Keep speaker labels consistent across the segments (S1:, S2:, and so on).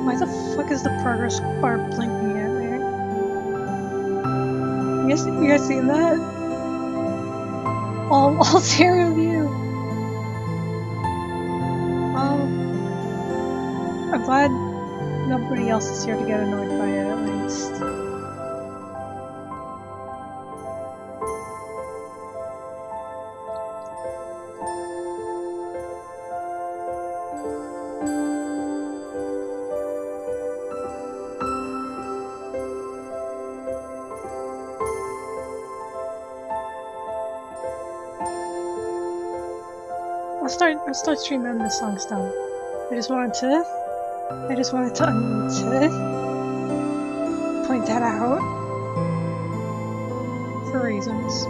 S1: Why the fuck is the progress bar blinking at me? You guys seen that? All 0 of you! I'm glad nobody else is here to get annoyed by it, at least. I'll start streaming this song still. I just wanted to unmute to point that out for reasons.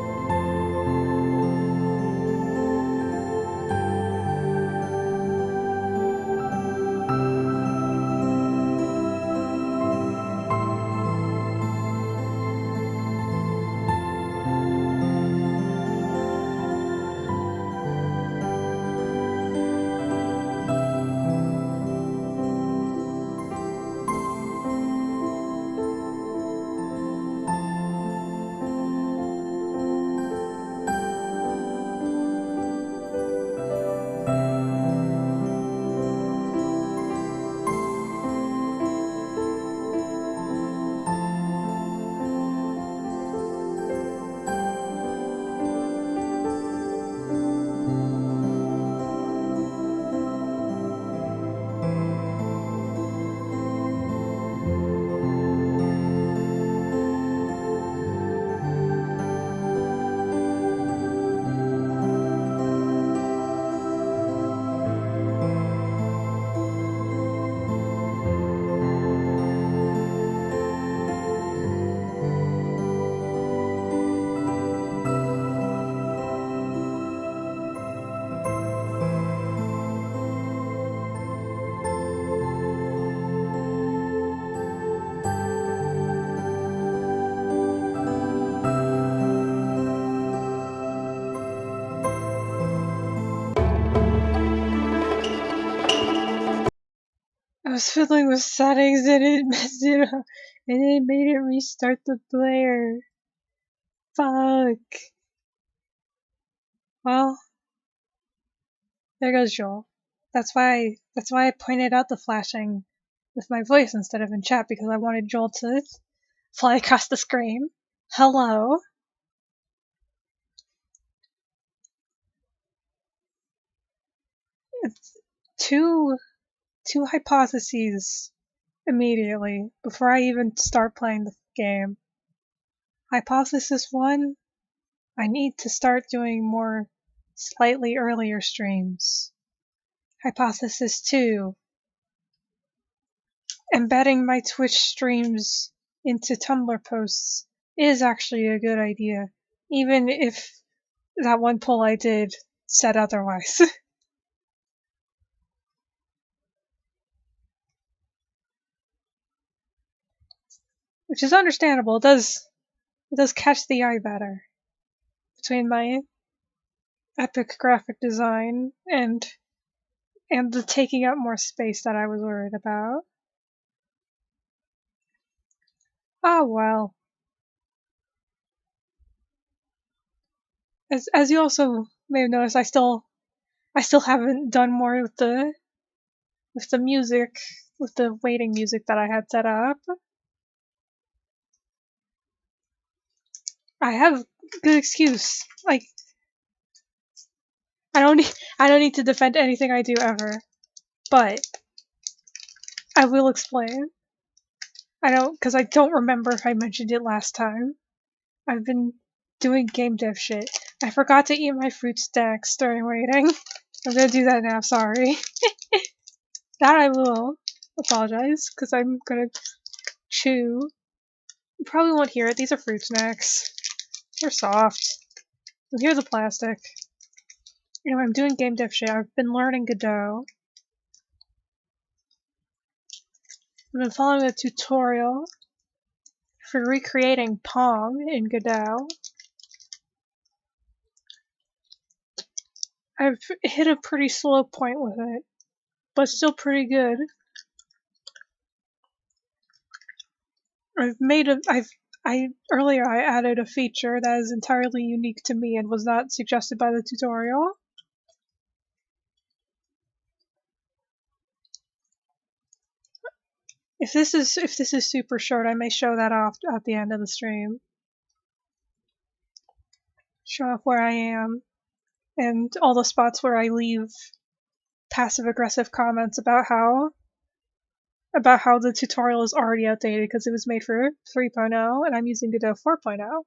S1: I was fiddling with settings and it messed it up, and it made it restart the player. Fuck. Well, there goes Joel. That's why I pointed out the flashing with my voice instead of in chat, because I wanted Joel to fly across the screen. Hello. It's two hypotheses immediately before I even start playing the game. Hypothesis 1, I need to start doing more slightly earlier streams. Hypothesis 2, embedding my Twitch streams into Tumblr posts is actually a good idea, even if that one poll I did said otherwise. Which is understandable. It does catch the eye better. Between my epic graphic design and the taking up more space that I was worried about. Oh well. As you also may have noticed, I still haven't done more with the music, with the waiting music that I had set up. I have good excuse. Like, I don't need to defend anything I do ever. But I will explain. Because I don't remember if I mentioned it last time. I've been doing game dev shit. I forgot to eat my fruit snacks during waiting. I'm gonna do that now, sorry. That I will apologize, because I'm gonna chew. You probably won't hear it. These are fruit snacks. They're soft. You'll hear the plastic. Anyway, I'm doing game dev shit. I've been learning Godot. I've been following a tutorial for recreating Pong in Godot. I've hit a pretty slow point with it, but still pretty good. Earlier I added a feature that is entirely unique to me and was not suggested by the tutorial. If this is super short, I may show that off at the end of the stream. Show off where I am and all the spots where I leave passive aggressive comments about how the tutorial is already outdated because it was made for 3.0 and I'm using Godot 4.0.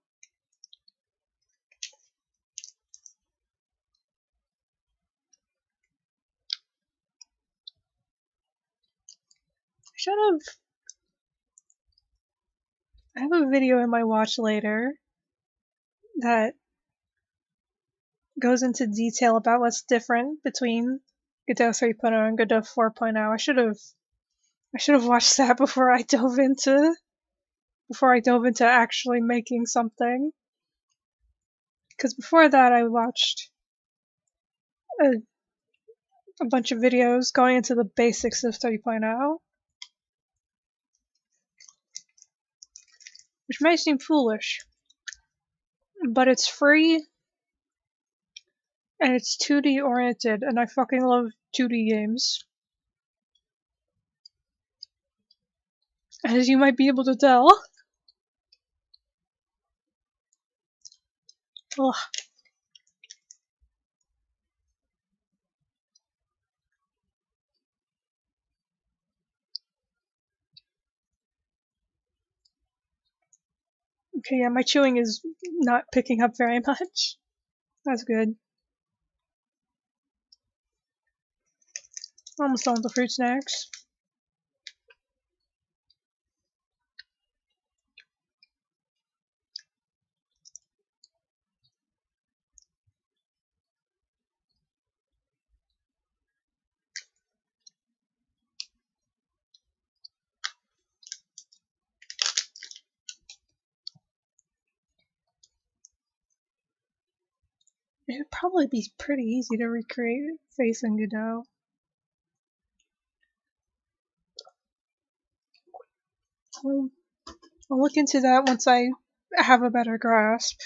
S1: I have a video in my watch later that goes into detail about what's different between Godot 3.0 and Godot 4.0. I should have watched that before I dove into actually making something. Because before that I watched a bunch of videos going into the basics of 3.0, which may seem foolish, but it's free and it's 2D oriented, and I fucking love 2D games. As you might be able to tell. Ugh. Okay, yeah, my chewing is not picking up very much. That's good. Almost done with the fruit snacks. It would probably be pretty easy to recreate face in Godot. I'll look into that once I have a better grasp.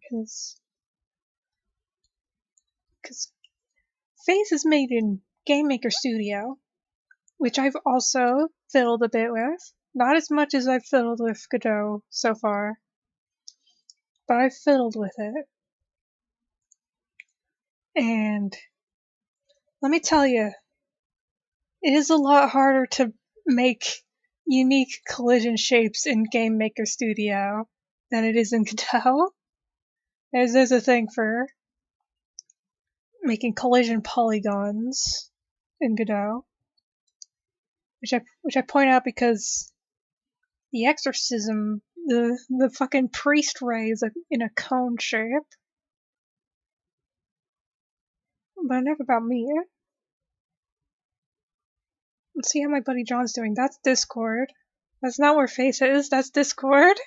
S1: Because face is made in Game Maker Studio, which I've also fiddled a bit with. Not as much as I've fiddled with Godot so far, but I've fiddled with it. And let me tell you, it is a lot harder to make unique collision shapes in Game Maker Studio than it is in Godot. There's a thing for making collision polygons in Godot, which I point out because the exorcism, the fucking priest ray is in a cone shape. But enough about me. Let's see how my buddy John's doing. That's Discord. That's not where Face is, that's Discord.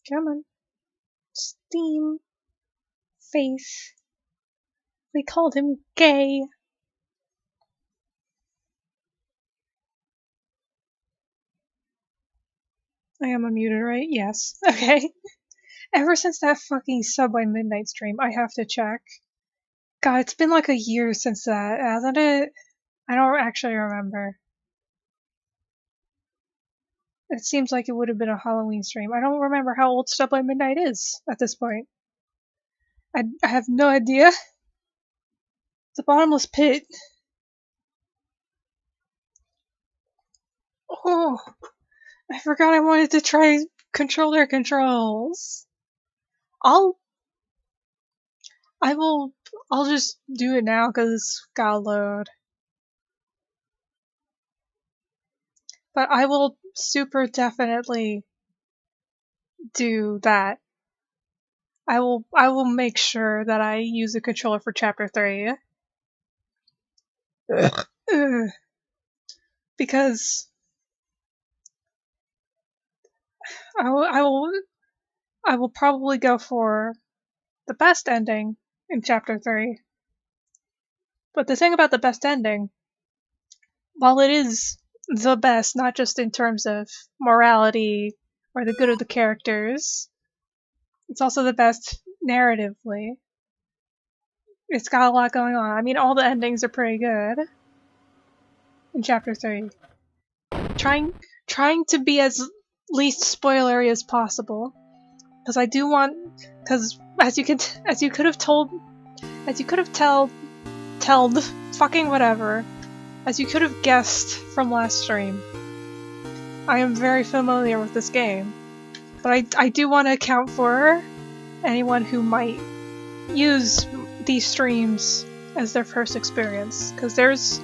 S1: Come on. Steam. Face. We called him gay. I am unmuted, right? Yes. Okay. Ever since that fucking Subway Midnight stream, I have to check. God, it's been like a year since that, hasn't it? I don't actually remember. It seems like it would have been a Halloween stream. I don't remember how old Subway Midnight is at this point. I have no idea. It's a bottomless pit. Oh, I forgot I wanted to try controller controls. I'll just do it now because it's gotta load. But I will super definitely do that. I will make sure that I use a controller for chapter 3. Because I will probably go for the best ending in Chapter 3. But the thing about the best ending, while it is the best, not just in terms of morality or the good of the characters, it's also the best narratively. It's got a lot going on. I mean, all the endings are pretty good in Chapter 3. Trying to be as least spoilery as possible, because I do want, because as you could have told, telled, fucking whatever, as you could have guessed from last stream, I am very familiar with this game, but I do want to account for anyone who might use these streams as their first experience, because there's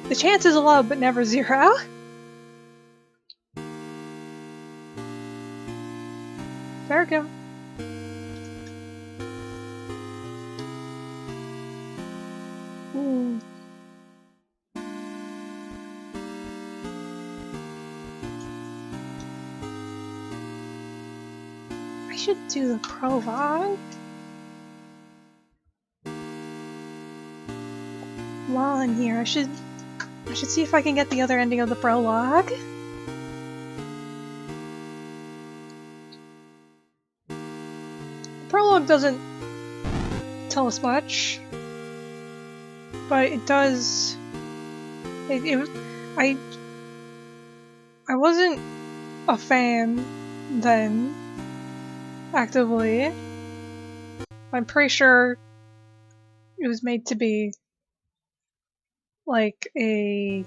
S1: the chance is low but never zero. There we go. Ooh. I should do the prologue. While I'm here, I should see if I can get the other ending of the prologue. The prologue doesn't tell us much, but it does. I wasn't a fan then, actively. I'm pretty sure it was made to be like a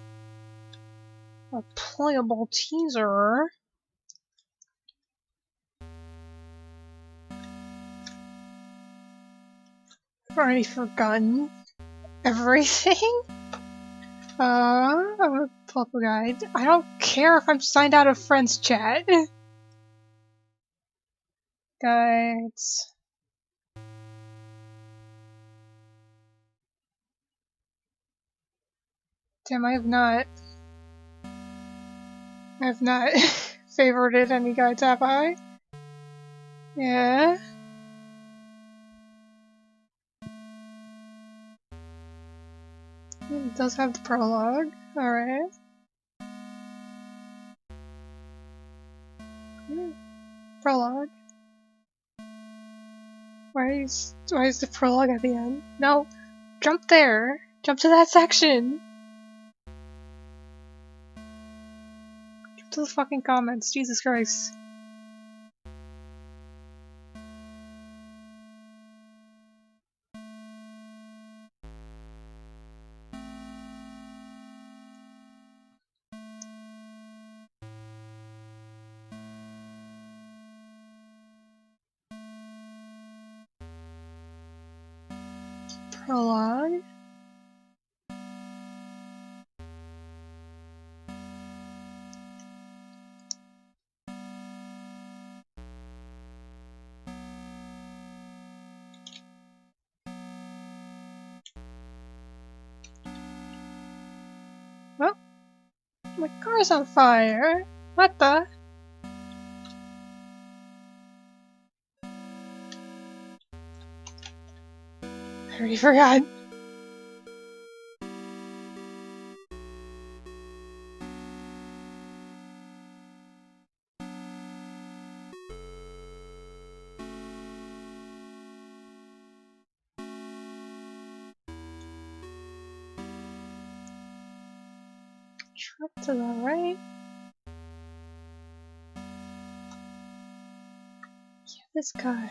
S1: playable teaser. I've already forgotten everything. I'm gonna pull up a guide. I don't care if I'm signed out of friends chat. Guides. Damn, I have not favorited any guides, have I? Yeah. It does have the prologue. Alright. Prologue. Why is the prologue at the end? No! Jump there! Jump to that section! Jump to the fucking comments, Jesus Christ. Prologue. Well, my car's on fire. What the? I already forgot. Truck to the right. Yeah, this guy.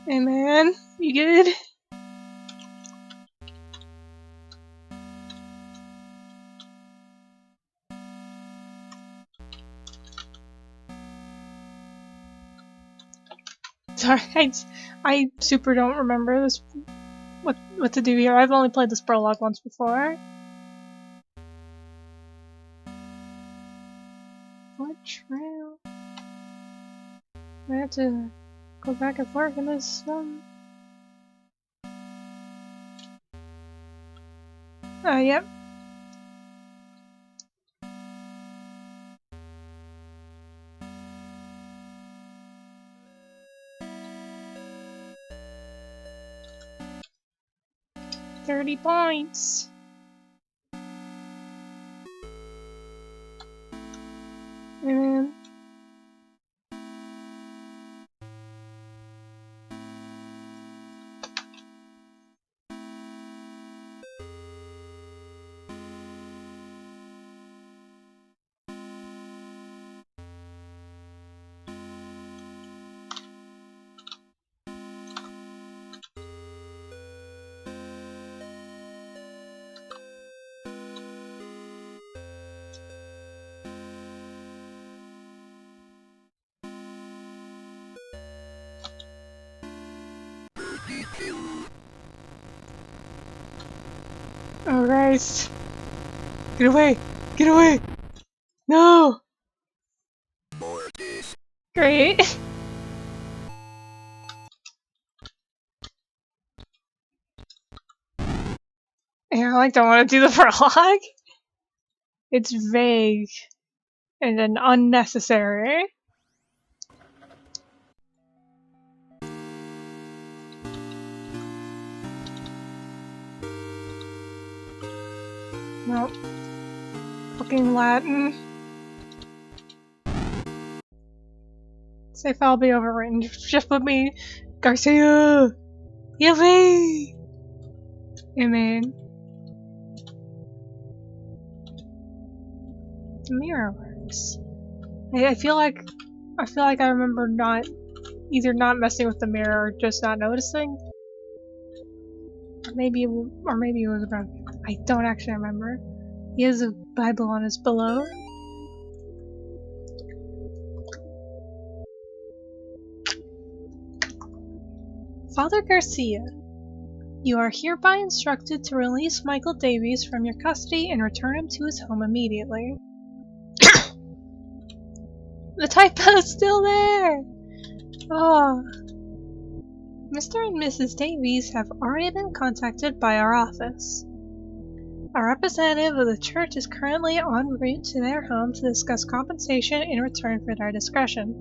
S1: Hey man, you good? Sorry, I super don't remember this. What to do here. I've only played this prologue once before. What trail? I have to go back and forth in this yep. 30 points. And oh Christ. Get away! Get away! No! Great. Yeah, I don't want to do the prologue. It's vague and then unnecessary. Nope. Fucking Latin. Safe I'll be overwritten. Just put me Garcia! Yippee! Yeah, man. The mirror works. I feel like I remember either not messing with the mirror or just not noticing. Or maybe it was broken. I don't actually remember. He has a Bible on his pillow. Father Garcia, you are hereby instructed to release Michael Davies from your custody and return him to his home immediately. The typo's still there! Oh. Mr. and Mrs. Davies have already been contacted by our office. A representative of the church is currently en route to their home to discuss compensation in return for their discretion.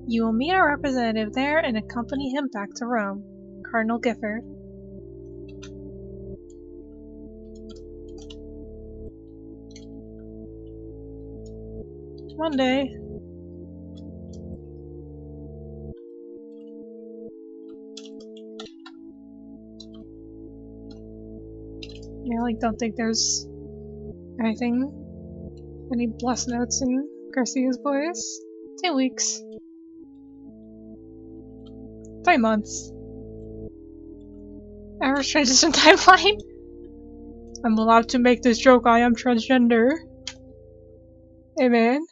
S1: You will meet our representative there and accompany him back to Rome. Cardinal Gifford. Monday. Yeah, I don't think there's any blessed notes in Garcia's voice. 2 weeks. 5 months. Average transition timeline? I'm allowed to make this joke, I am transgender. Hey man.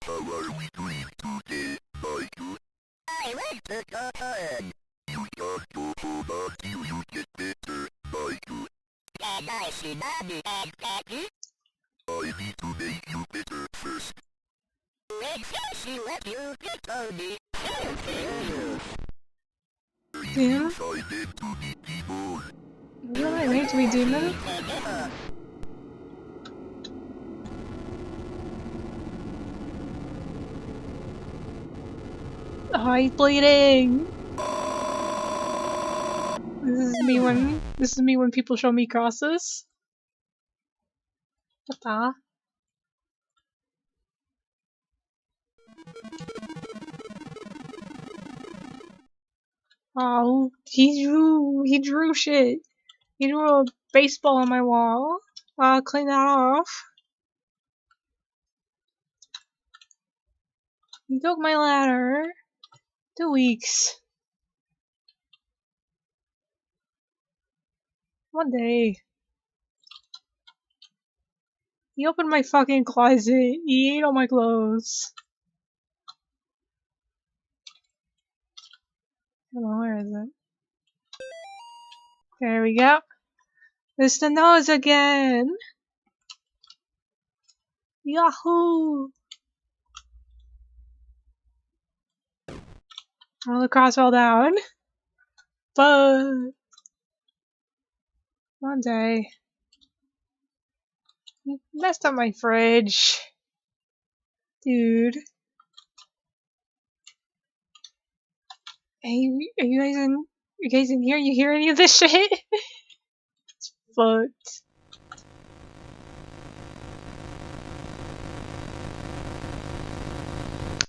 S2: How are we doing today, Michael? I like to go home. You just go home until you get better, Michael. And I see Mommy and Daddy. I need to make you better first. Let's see what you get on me.
S1: Demon?
S2: I meant to be people.
S1: Really? We need to be demon? Oh, he's bleeding! This is me when people show me crosses. What the? Oh, he drew shit. He drew a baseball on my wall. Clean that off. He took my ladder. 2 weeks. 1 day. He opened my fucking closet. He ate all my clothes. Come on, where is it? There we go. It's the nose again. Yahoo! Oh, the cross fell down. But 1 day. You messed up my fridge. Dude. Hey, are you guys in? You guys in here? You hear any of this shit? It's fucked.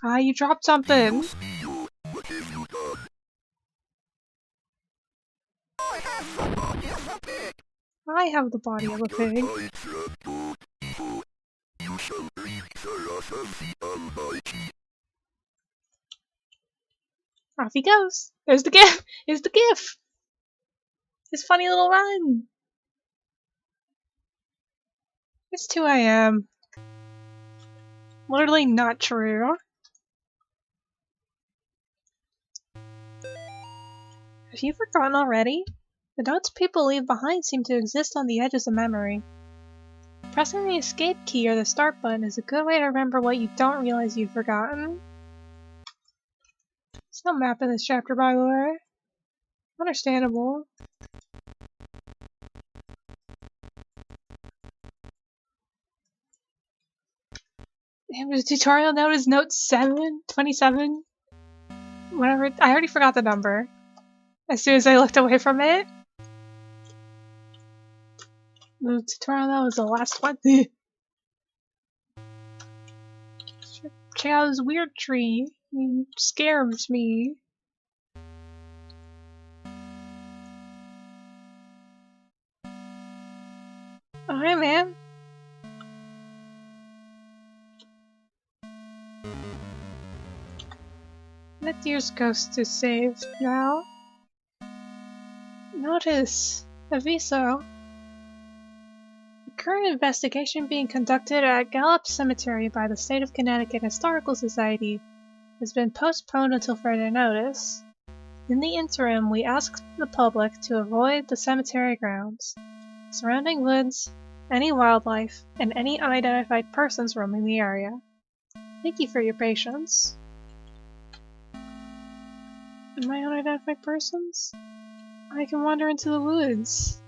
S1: Ah, you dropped something.
S2: What have you done? I have the body of a pig.
S1: I have the body of a pig.
S2: Your tides run toward evil. You shall reap the wrath of the Almighty.
S1: Off he goes. There's the gif. Here's the gif. His funny little run. It's 2 a.m. Literally not true. Have you forgotten already? The notes people leave behind seem to exist on the edges of memory. Pressing the escape key or the start button is a good way to remember what you don't realize you've forgotten. There's no map in this chapter, by the way. Understandable. Damn, the tutorial note is note 27? Whatever. I already forgot the number. As soon as I looked away from it. The tutorial note was the last one. Check out this weird tree. It scares me. Oh, hey, man. That deer's ghost is saved now. Notice. Aviso. The current investigation being conducted at Gallup Cemetery by the State of Connecticut Historical Society has been postponed until further notice. In the interim, we ask the public to avoid the cemetery grounds, surrounding woods, any wildlife, and any unidentified persons roaming the area. Thank you for your patience. Am I unidentified persons? I can wander into the woods.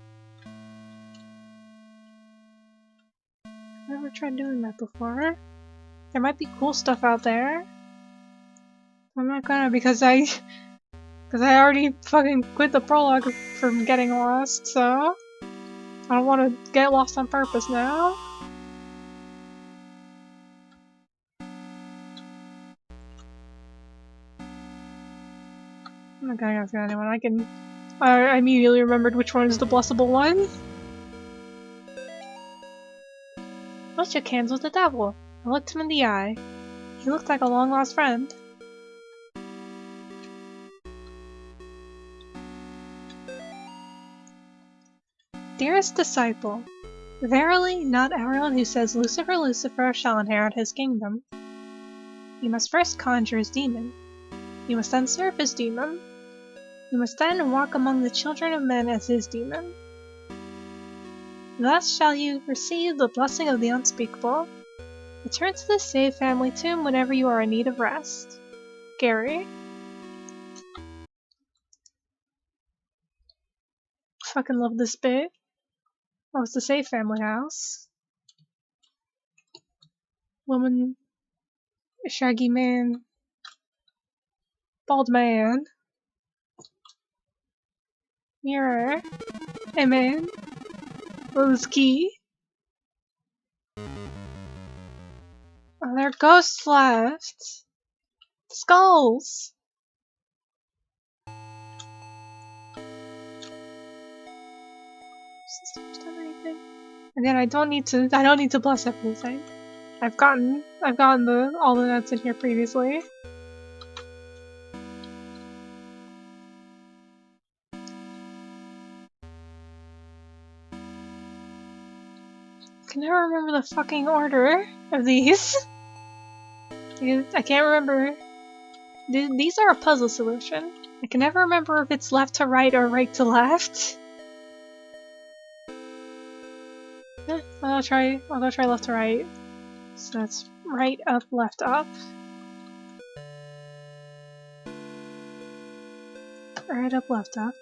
S1: I've never tried doing that before. There might be cool stuff out there. I'm not gonna because I already fucking quit the prologue from getting lost, so I don't want to get lost on purpose now. I'm not gonna go through anyone. I immediately remembered which one is the blessable one. I shook hands with the devil. I looked him in the eye. He looked like a long-lost friend. Dearest disciple, verily not everyone who says Lucifer, Lucifer shall inherit his kingdom. You must first conjure his demon. You must then serve his demon. You must then walk among the children of men as his demon. Thus shall you receive the blessing of the unspeakable. Return to the Save family tomb whenever you are in need of rest. Gary. Fucking love this bit. Oh, it's the Save family house. Woman. Shaggy man. Bald man. Mirror. Hey man. Rose key. Oh, there are ghosts left. Skulls. Again, I don't need to bless everything. I've gotten all the notes in here previously. I can never remember the fucking order of these. I can't remember. These are a puzzle solution. I can never remember if it's left to right or right to left. I'll go try left to right. So that's right, up, left, up. Right, up, left, up.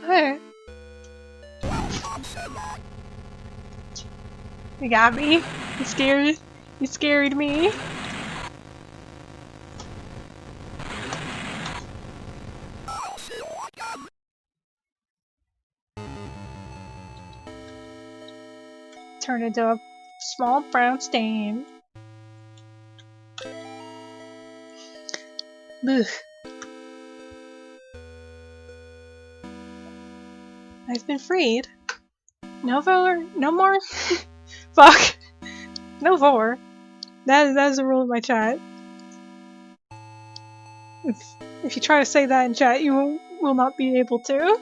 S1: Hey, you got me. You scared. You scared me. Turn into a small brown stain. Ugh. I've been freed. No more? Fuck. No more. That's a rule in my chat. If you try to say that in chat, you will not be able to.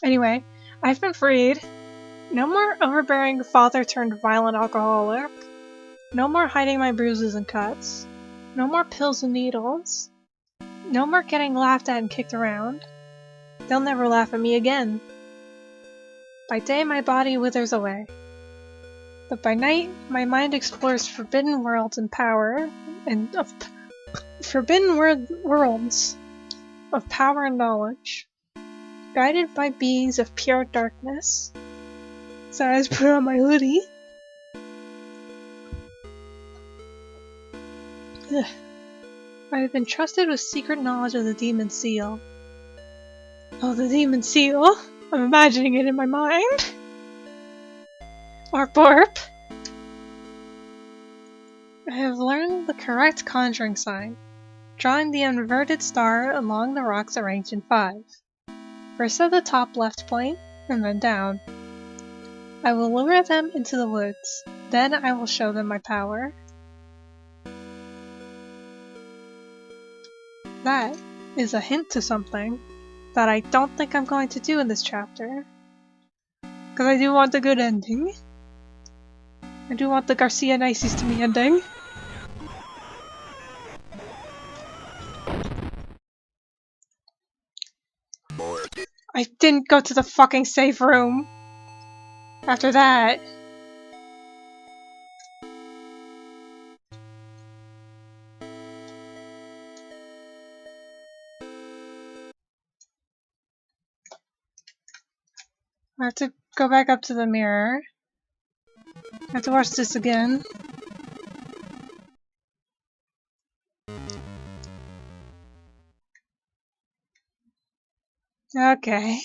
S1: Anyway, I've been freed. No more overbearing father turned violent alcoholic. No more hiding my bruises and cuts. No more pills and needles. No more getting laughed at and kicked around. They'll never laugh at me again. By day my body withers away. But by night, my mind explores forbidden worlds and power, and of forbidden worlds of power and knowledge, guided by beings of pure darkness. So I just put on my hoodie. Ugh. I have been trusted with secret knowledge of the demon seal. Oh, the demon seal! I'm imagining it in my mind. Or Borp. I have learned the correct conjuring sign, drawing the inverted star along the rocks arranged in 5. First at the top left point, and then down. I will lure them into the woods, then I will show them my power. That is a hint to something that I don't think I'm going to do in this chapter. Because I do want the good ending. I do want the Garcia Nices to me ending. I didn't go to the fucking safe room after that. I have to go back up to the mirror. I have to watch this again. Okay.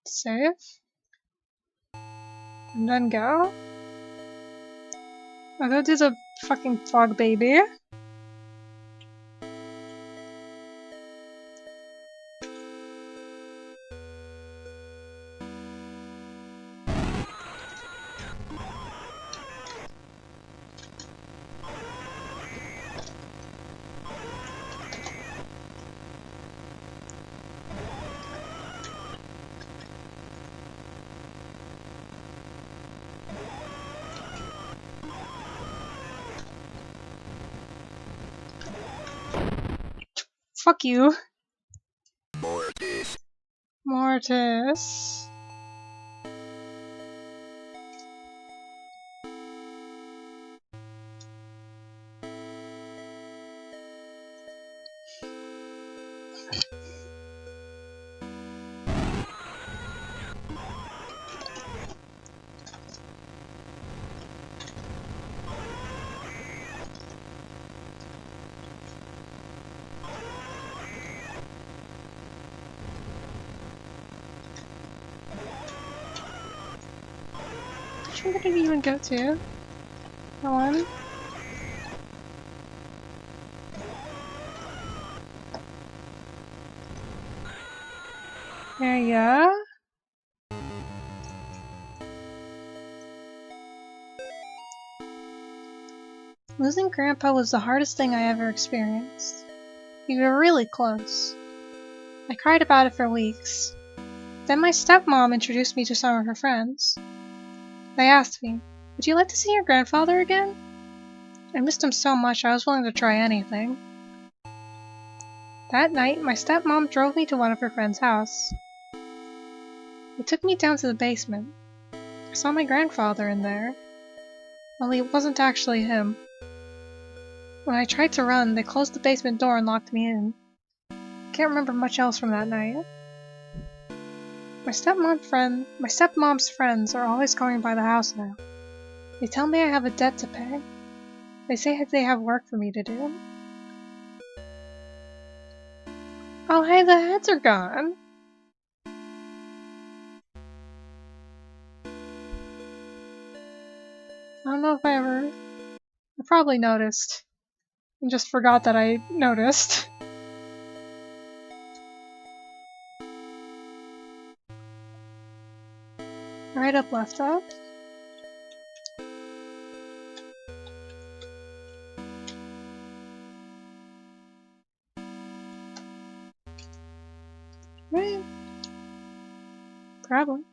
S1: Save. And then go. I'll go do the fucking fog baby. Fuck you. Mortis. Which one did I even go to? That one? There you go. Losing Grandpa was the hardest thing I ever experienced. We were really close. I cried about it for weeks. Then my stepmom introduced me to some of her friends. They asked me, "Would you like to see your grandfather again?" I missed him so much I was willing to try anything. That night, my stepmom drove me to one of her friends' house. They took me down to the basement. I saw my grandfather in there. Only it wasn't actually him. When I tried to run, they closed the basement door and locked me in. Can't remember much else from that night. My stepmom's friends are always going by the house now. They tell me I have a debt to pay. They say they have work for me to do. Oh hey, the heads are gone! I don't know if I probably noticed. And just forgot that I noticed. Right up, left up. Right. Probably.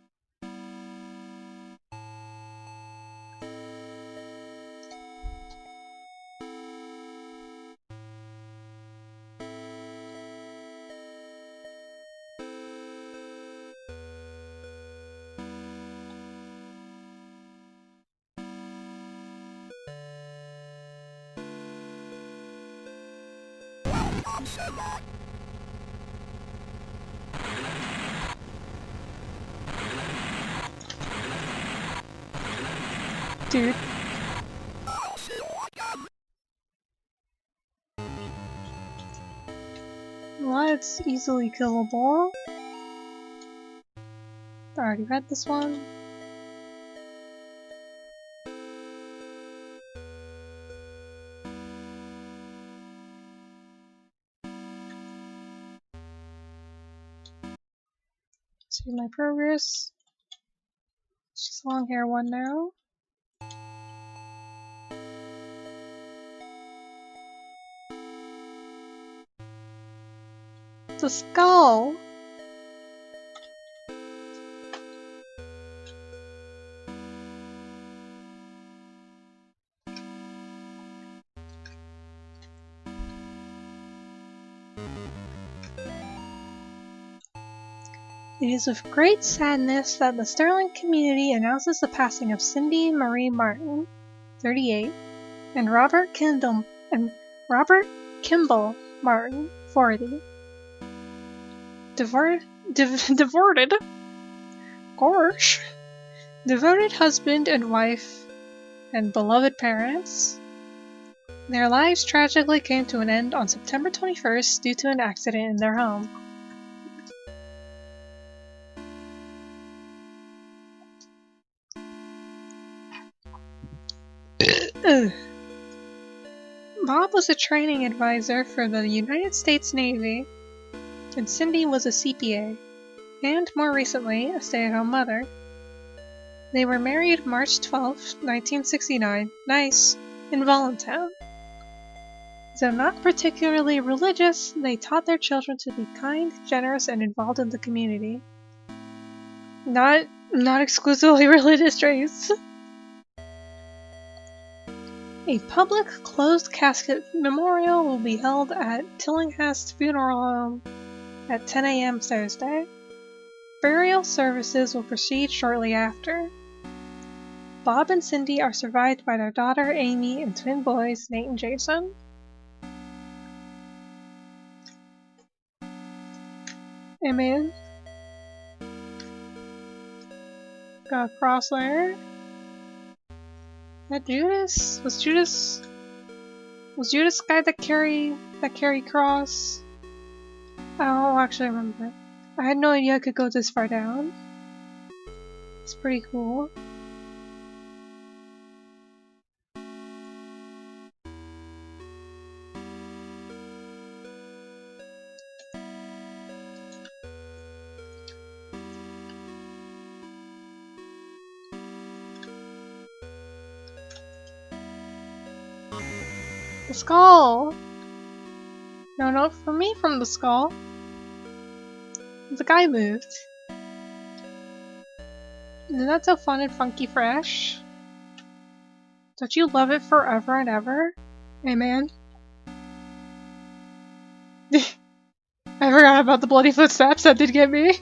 S1: Dude. Well, it's easily killable. I already read this one. See my progress. It's just long hair one now. The skull! It is with great sadness that the Sterling community announces the passing of Cindy Marie Martin, 38, and Robert Kimball Martin, 40. Devoted husband and wife and beloved parents. Their lives tragically came to an end on September 21st due to an accident in their home. Bob was a training advisor for the United States Navy, and Cindy was a CPA, and more recently, a stay-at-home mother. They were married March 12, 1969, nice, in Voluntown. Though not particularly religious, they taught their children to be kind, generous, and involved in the community. Not exclusively religious traits. A public closed casket memorial will be held at Tillinghast Funeral Home at 10 a.m. Thursday. Burial services will proceed shortly after. Bob and Cindy are survived by their daughter Amy and twin boys Nate and Jason. Amen. Got a cross there. That Judas? Was Judas the guy that carried cross? I don't actually remember. I had no idea I could go this far down. It's pretty cool. The skull! No note for me from the skull. The guy moved. Isn't that so fun and funky fresh? Don't you love it forever and ever? Amen. I forgot about the bloody footsteps, that did get me.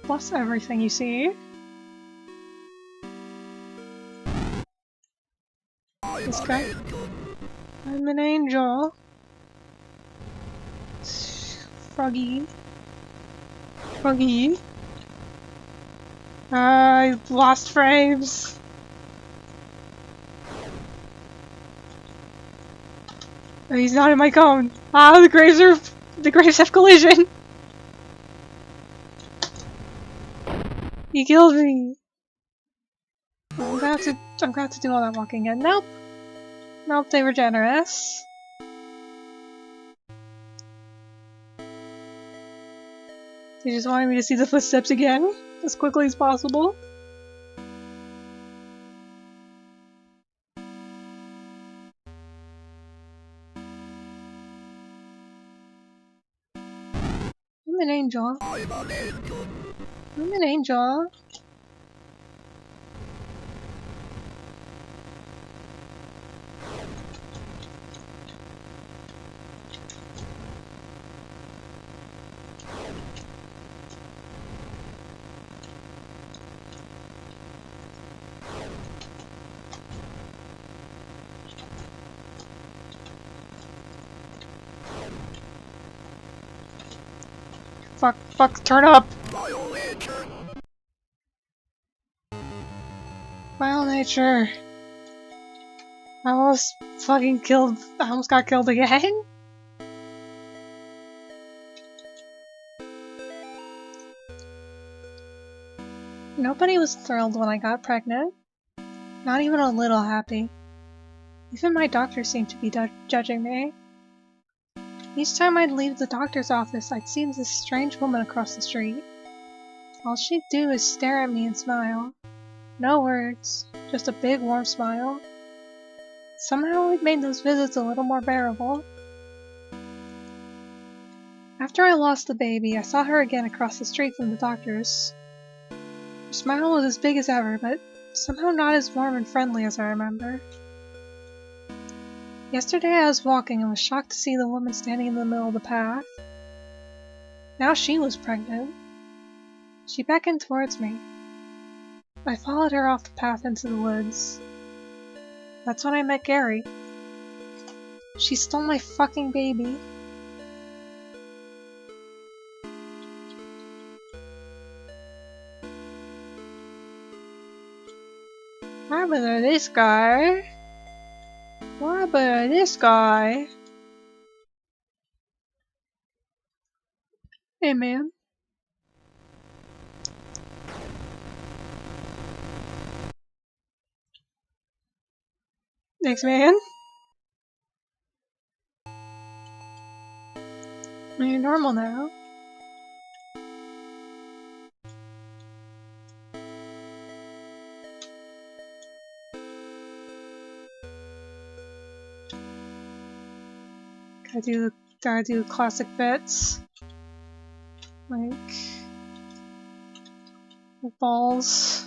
S1: Bless everything you see. This guy. I'm an angel. Froggy. Froggy. I lost frames. Oh, he's not in my cone. Ah, the graves have collision. He killed me. I'm gonna have to do all that walking again. Nope. Nope, they were generous. They just wanted me to see the footsteps again, as quickly as possible. I'm an angel. I'm an angel. Fuck, turn up! Vile nature. I almost got killed again? Nobody was thrilled when I got pregnant. Not even a little happy. Even my doctor seemed to be judging me. Each time I'd leave the doctor's office, I'd see this strange woman across the street. All she'd do is stare at me and smile. No words, just a big warm smile. Somehow it made those visits a little more bearable. After I lost the baby, I saw her again across the street from the doctor's. Her smile was as big as ever, but somehow not as warm and friendly as I remember. Yesterday I was walking and was shocked to see the woman standing in the middle of the path. Now she was pregnant. She beckoned towards me. I followed her off the path into the woods. That's when I met Gary. She stole my fucking baby. What happened to this guy? What happened to this guy? Hey man. Thanks man. You're normal now. Gotta do classic bits. Like with balls.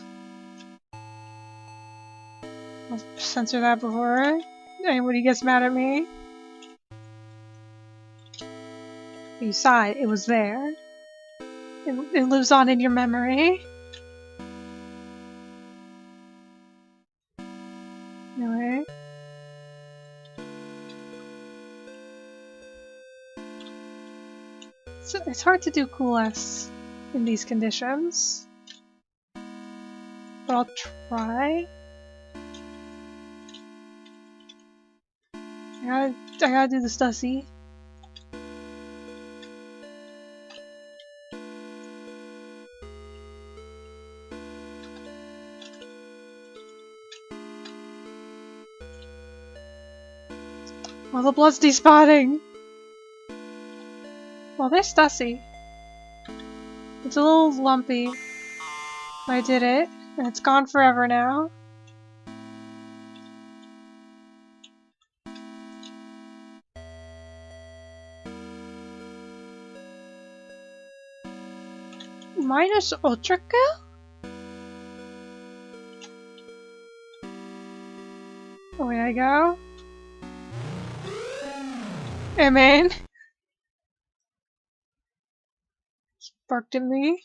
S1: I'll censor that before anybody gets mad at me. You saw it, it was there. It lives on in your memory. Anyway. So it's hard to do cool S in these conditions. But I'll try. I gotta do the Stussy. Oh, the blood's despotting! Well, there's Stussy. It's a little lumpy. I did it, and it's gone forever now. Minus Ultraca? Away I go. Hey man. Barked at me.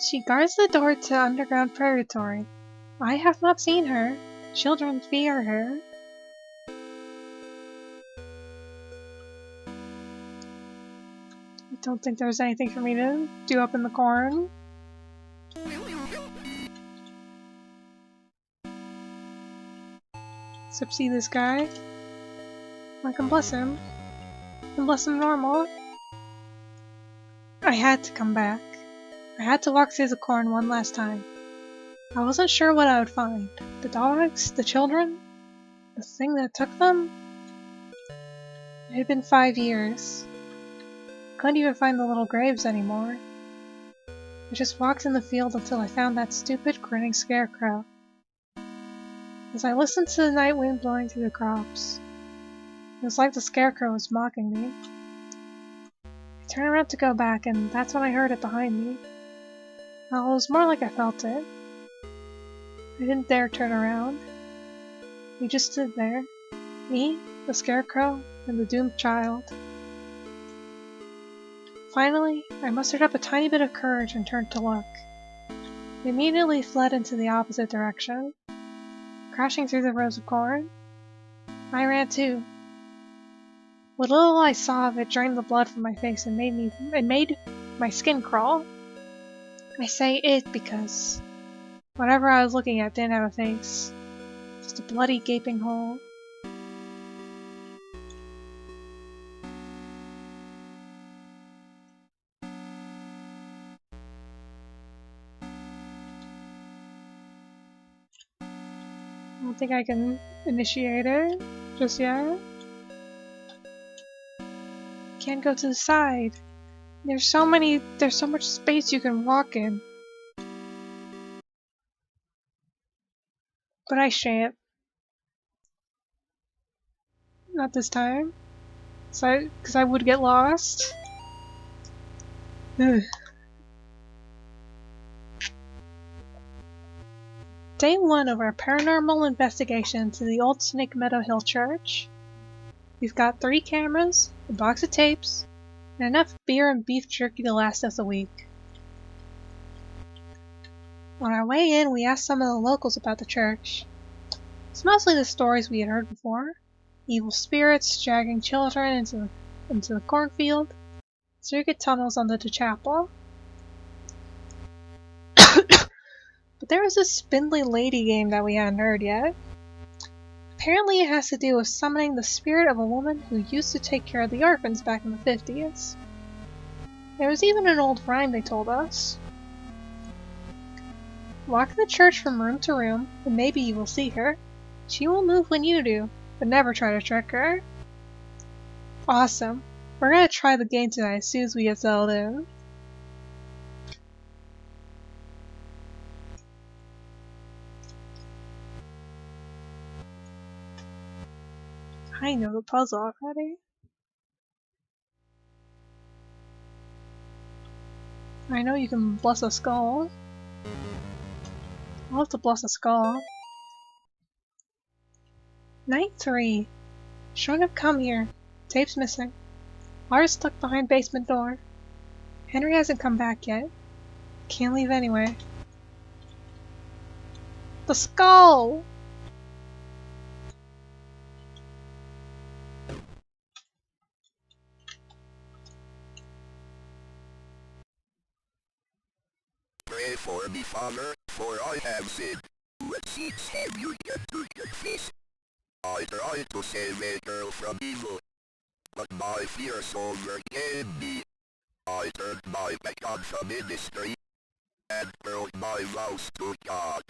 S1: She guards the door to underground purgatory. I have not seen her. Children fear her. I don't think there's anything for me to do up in the corn. Except see this guy. I can bless him. I can bless him normal. I had to come back. I had to walk through the corn one last time. I wasn't sure what I would find. The dogs? The children? The thing that took them? It had been 5 years. I couldn't even find the little graves anymore. I just walked in the field until I found that stupid, grinning scarecrow. As I listened to the night wind blowing through the crops, it was like the scarecrow was mocking me. I turned around to go back, and that's when I heard it behind me. Well, it was more like I felt it. I didn't dare turn around. We just stood there. Me, the scarecrow, and the doomed child. Finally, I mustered up a tiny bit of courage and turned to look. We immediately fled into the opposite direction, crashing through the rows of corn. I ran too. What little I saw of it drained the blood from my face and made my skin crawl. I say it because whatever I was looking at didn't have a face, just a bloody gaping hole. I don't think I can initiate it just yet. Can't go to the side. There's so much space you can walk in. But I shan't. Not this time. Because I would get lost. Ugh. Day 1 of our paranormal investigation to the old Snake Meadow Hill Church. We've got 3 cameras, a box of tapes, and enough beer and beef jerky to last us a week. On our way in, we asked some of the locals about the church. It's mostly the stories we had heard before. Evil spirits dragging children into the cornfield, circuit tunnels under the chapel. But there was this spindly lady game that we hadn't heard yet. Apparently it has to do with summoning the spirit of a woman who used to take care of the orphans back in the 50s. There was even an old rhyme they told us. Walk the church from room to room, and maybe you will see her. She will move when you do, but never try to trick her. Awesome. We're gonna try the game tonight as soon as we get settled in. I know the puzzle already. I know you can bless a skull. I'll have to bless a skull. Night 3. Showing up, come here. Tape's missing. Lara's stuck behind basement door. Henry hasn't come back yet. Can't leave anyway. The skull!
S2: Pray for me, Father, for I have sinned. What sins have you done to your face? I tried to save a girl from evil, but my fears overcame me. I turned my back on the ministry and broke my vows to God.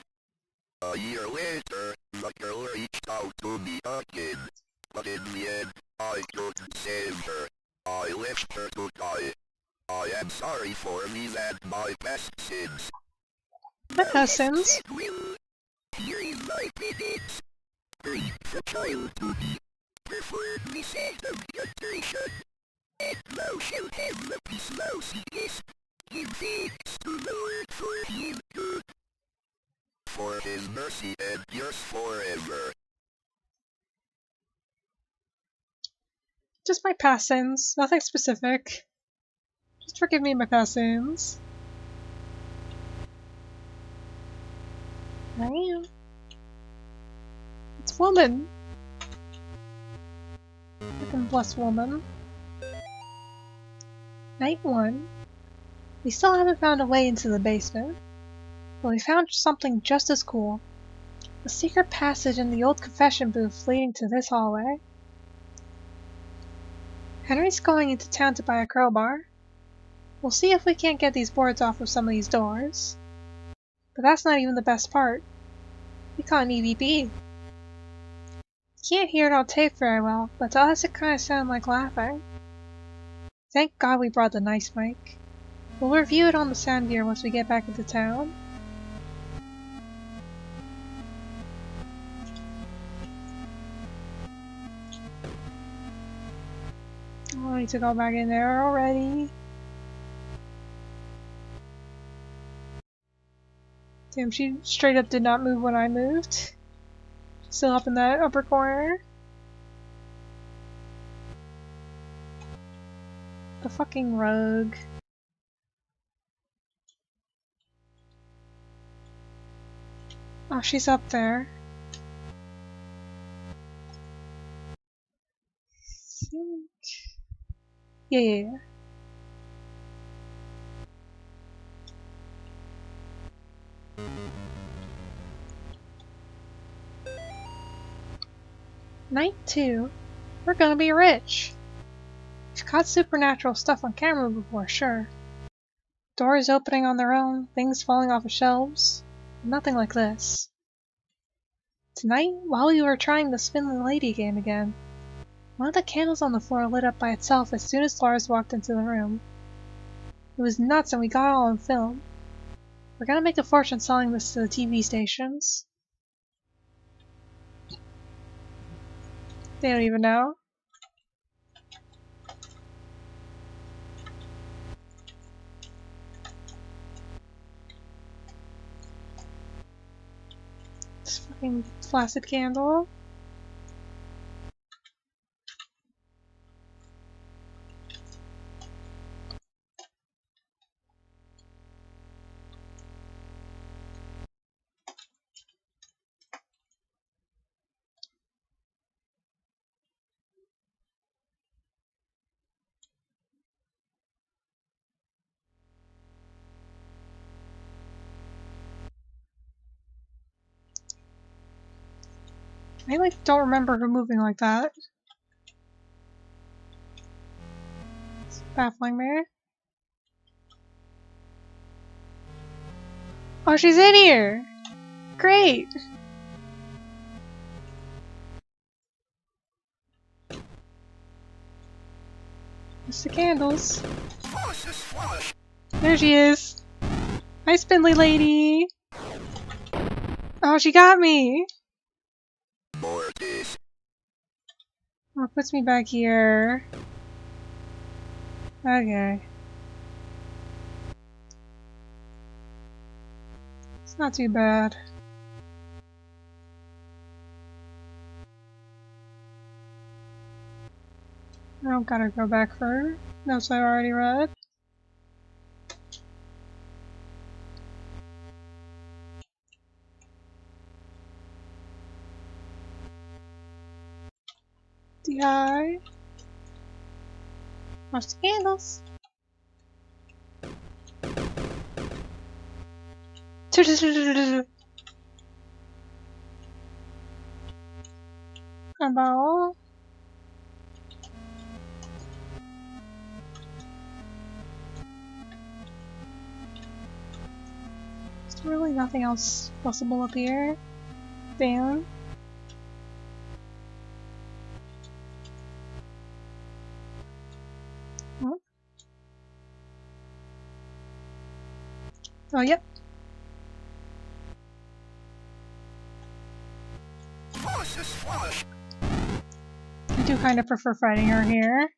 S2: A year later, the girl reached out to me again, but in the end, I couldn't save her. I left her to die. I am sorry for me and my past sins.
S1: My cousins.
S2: Here is my penance. Bring the child to me, preferably sanctification, and thou shalt have the peace thou seekest. Give thanks to the Lord for his good, for his mercy endures forever.
S1: Just my past sins. Nothing specific. Just forgive me my past sins. I am. It's woman. Fucking bless woman. Night 1. We still haven't found a way into the basement, but we found something just as cool. A secret passage in the old confession booth leading to this hallway. Henry's going into town to buy a crowbar. We'll see if we can't get these boards off of some of these doors. But that's not even the best part. We caught an EVP. Can't hear it on tape very well, but to us it kinda sounded like laughing. Thank God we brought the nice mic. We'll review it on the sound gear once we get back into town. Oh, I need to go back in there already. Damn, she straight up did not move when I moved. Still up in that upper corner. The fucking rogue. Oh, she's up there. Yeah. Night 2. We're gonna be rich. We've caught supernatural stuff on camera before, sure. Doors opening on their own, things falling off of shelves. Nothing like this. Tonight, while we were trying the Spin the Lady game again, one of the candles on the floor lit up by itself as soon as Lars walked into the room. It was nuts and we got it all on film. We're gonna make a fortune selling this to the TV stations. They don't even know. This fucking flaccid candle. I don't remember her moving like that. It's baffling me. Oh, she's in here! Great! It's the candles. There she is! Hi, Spindly Lady! Oh, she got me! Oh, it puts me back here. Okay. It's not too bad. I don't gotta go back for notes I already read. DI. Watch the candles. About. There's really nothing else possible up here. Damn. Oh, oh yep. I do kind of prefer fighting her here.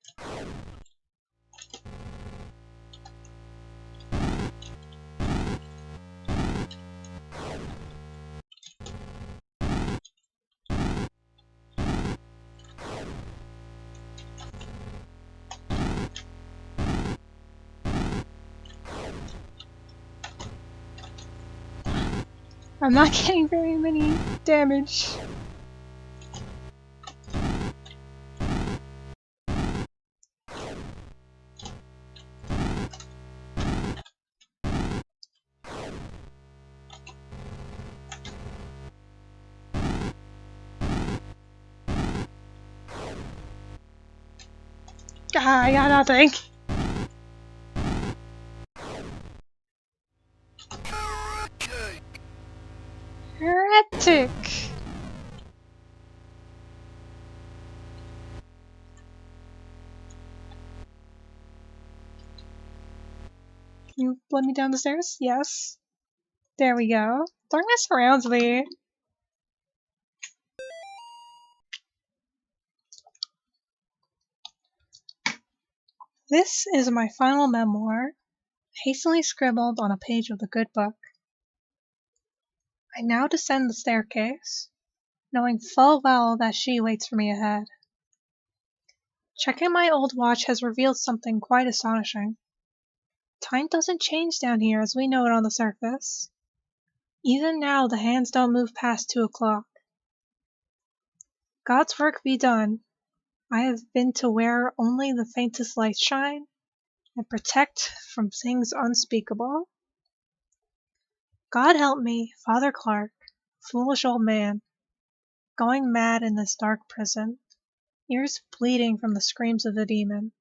S1: I'm not getting very many damage. Ah, I got nothing. Heretic. Can you let me down the stairs? Yes. There we go. Darkness surrounds me. This is my final memoir, hastily scribbled on a page of the good book. I now descend the staircase, knowing full well that she waits for me ahead. Checking my old watch has revealed something quite astonishing. Time doesn't change down here as we know it on the surface. Even now the hands don't move past 2 o'clock. God's work be done. I have been to where only the faintest lights shine, and protect from things unspeakable. God help me, Father Clark, foolish old man, going mad in this dark prison, ears bleeding from the screams of the demon.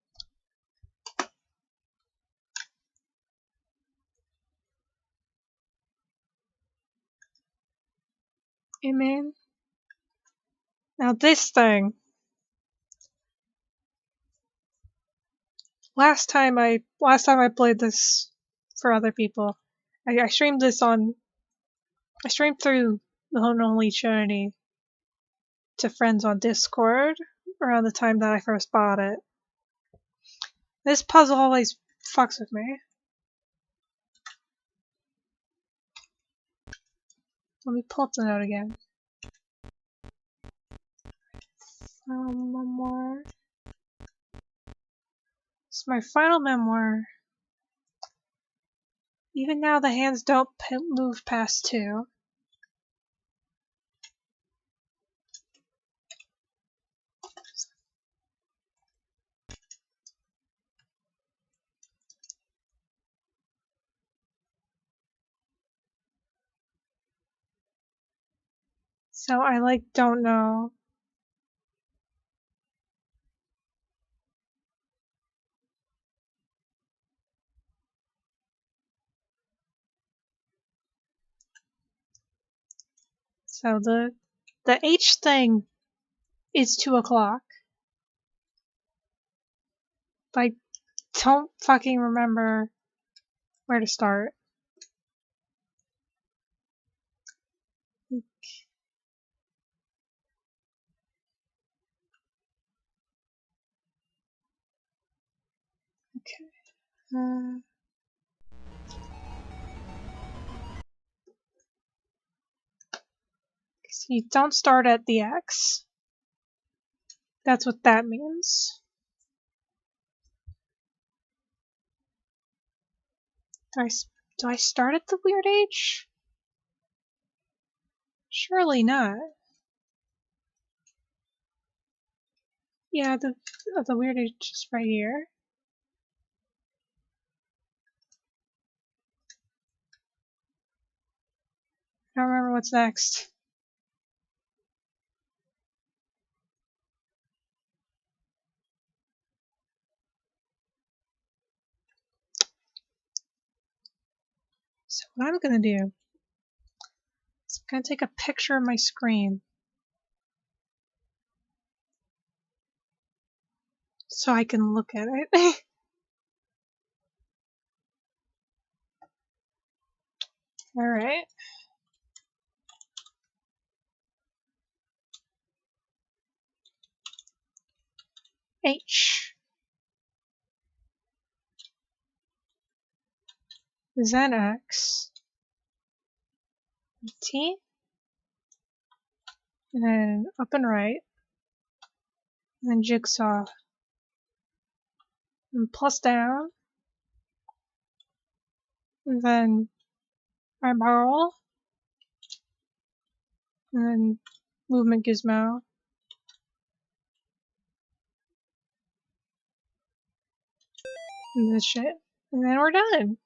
S1: Amen. Now this thing. Last time I played this for other people, I streamed this on. I streamed through the Unholy Trinity to friends on Discord around the time that I first bought it. This puzzle always fucks with me. Let me pull up the note again. Memoir. It's my final memoir. Even now the hands don't move past 2. So I don't know. So the H thing is 2 o'clock. But I don't fucking remember where to start. Okay. So you don't start at the X. That's what that means. Do I start at the weird H? Surely not. Yeah, the weird H is right here. I don't remember what's next. So what I'm gonna do is I'm gonna take a picture of my screen so I can look at it. Alright. H. Then X. T. And then up and right. And then jigsaw. And plus down. And then eyeball. And then movement gizmo. And this shit. And then we're done.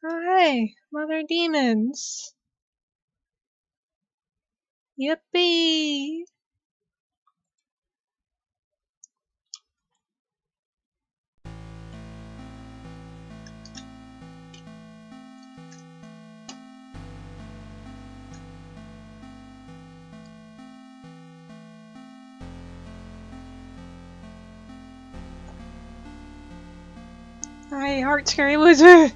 S1: Oh hey, mother demons. Yippee! I heart scary wizard.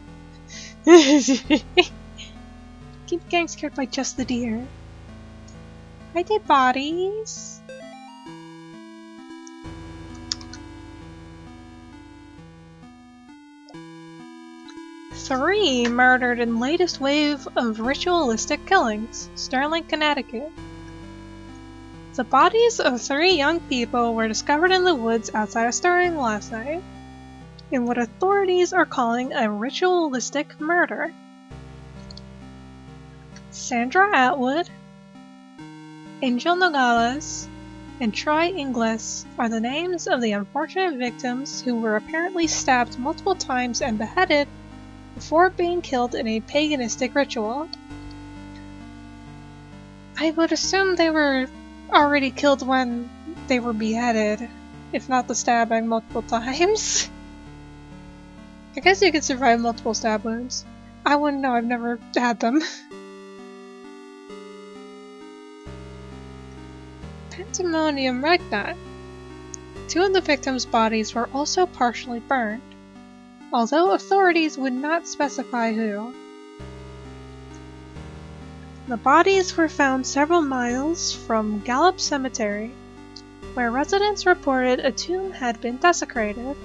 S1: Keep getting scared by just the deer. I did bodies. Three murdered in latest wave of ritualistic killings, Sterling, Connecticut. The bodies of 3 young people were discovered in the woods outside of Sterling last night, in what authorities are calling a ritualistic murder. Sandra Atwood, Angel Nogales, and Troy Inglis are the names of the unfortunate victims who were apparently stabbed multiple times and beheaded before being killed in a paganistic ritual. I would assume they were already killed when they were beheaded, if not the stabbing multiple times. I guess you could survive multiple stab wounds. I wouldn't know, I've never had them. Pandemonium regnat. 2 of the victims' bodies were also partially burned, although authorities would not specify who. The bodies were found several miles from Gallup Cemetery, where residents reported a tomb had been desecrated.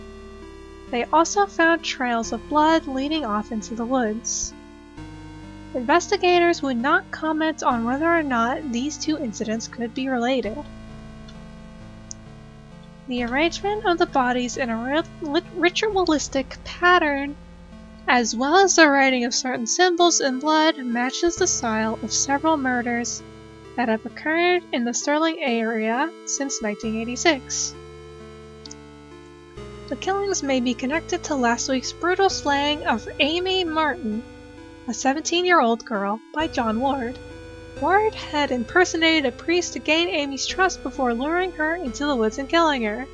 S1: They also found trails of blood leading off into the woods. Investigators would not comment on whether or not these 2 incidents could be related. The arrangement of the bodies in a ritualistic pattern, as well as the writing of certain symbols in blood, matches the style of several murders that have occurred in the Sterling area since 1986. The killings may be connected to last week's brutal slaying of Amy Martin, a 17-year-old girl, by John Ward. Ward had impersonated a priest to gain Amy's trust before luring her into the woods and killing her.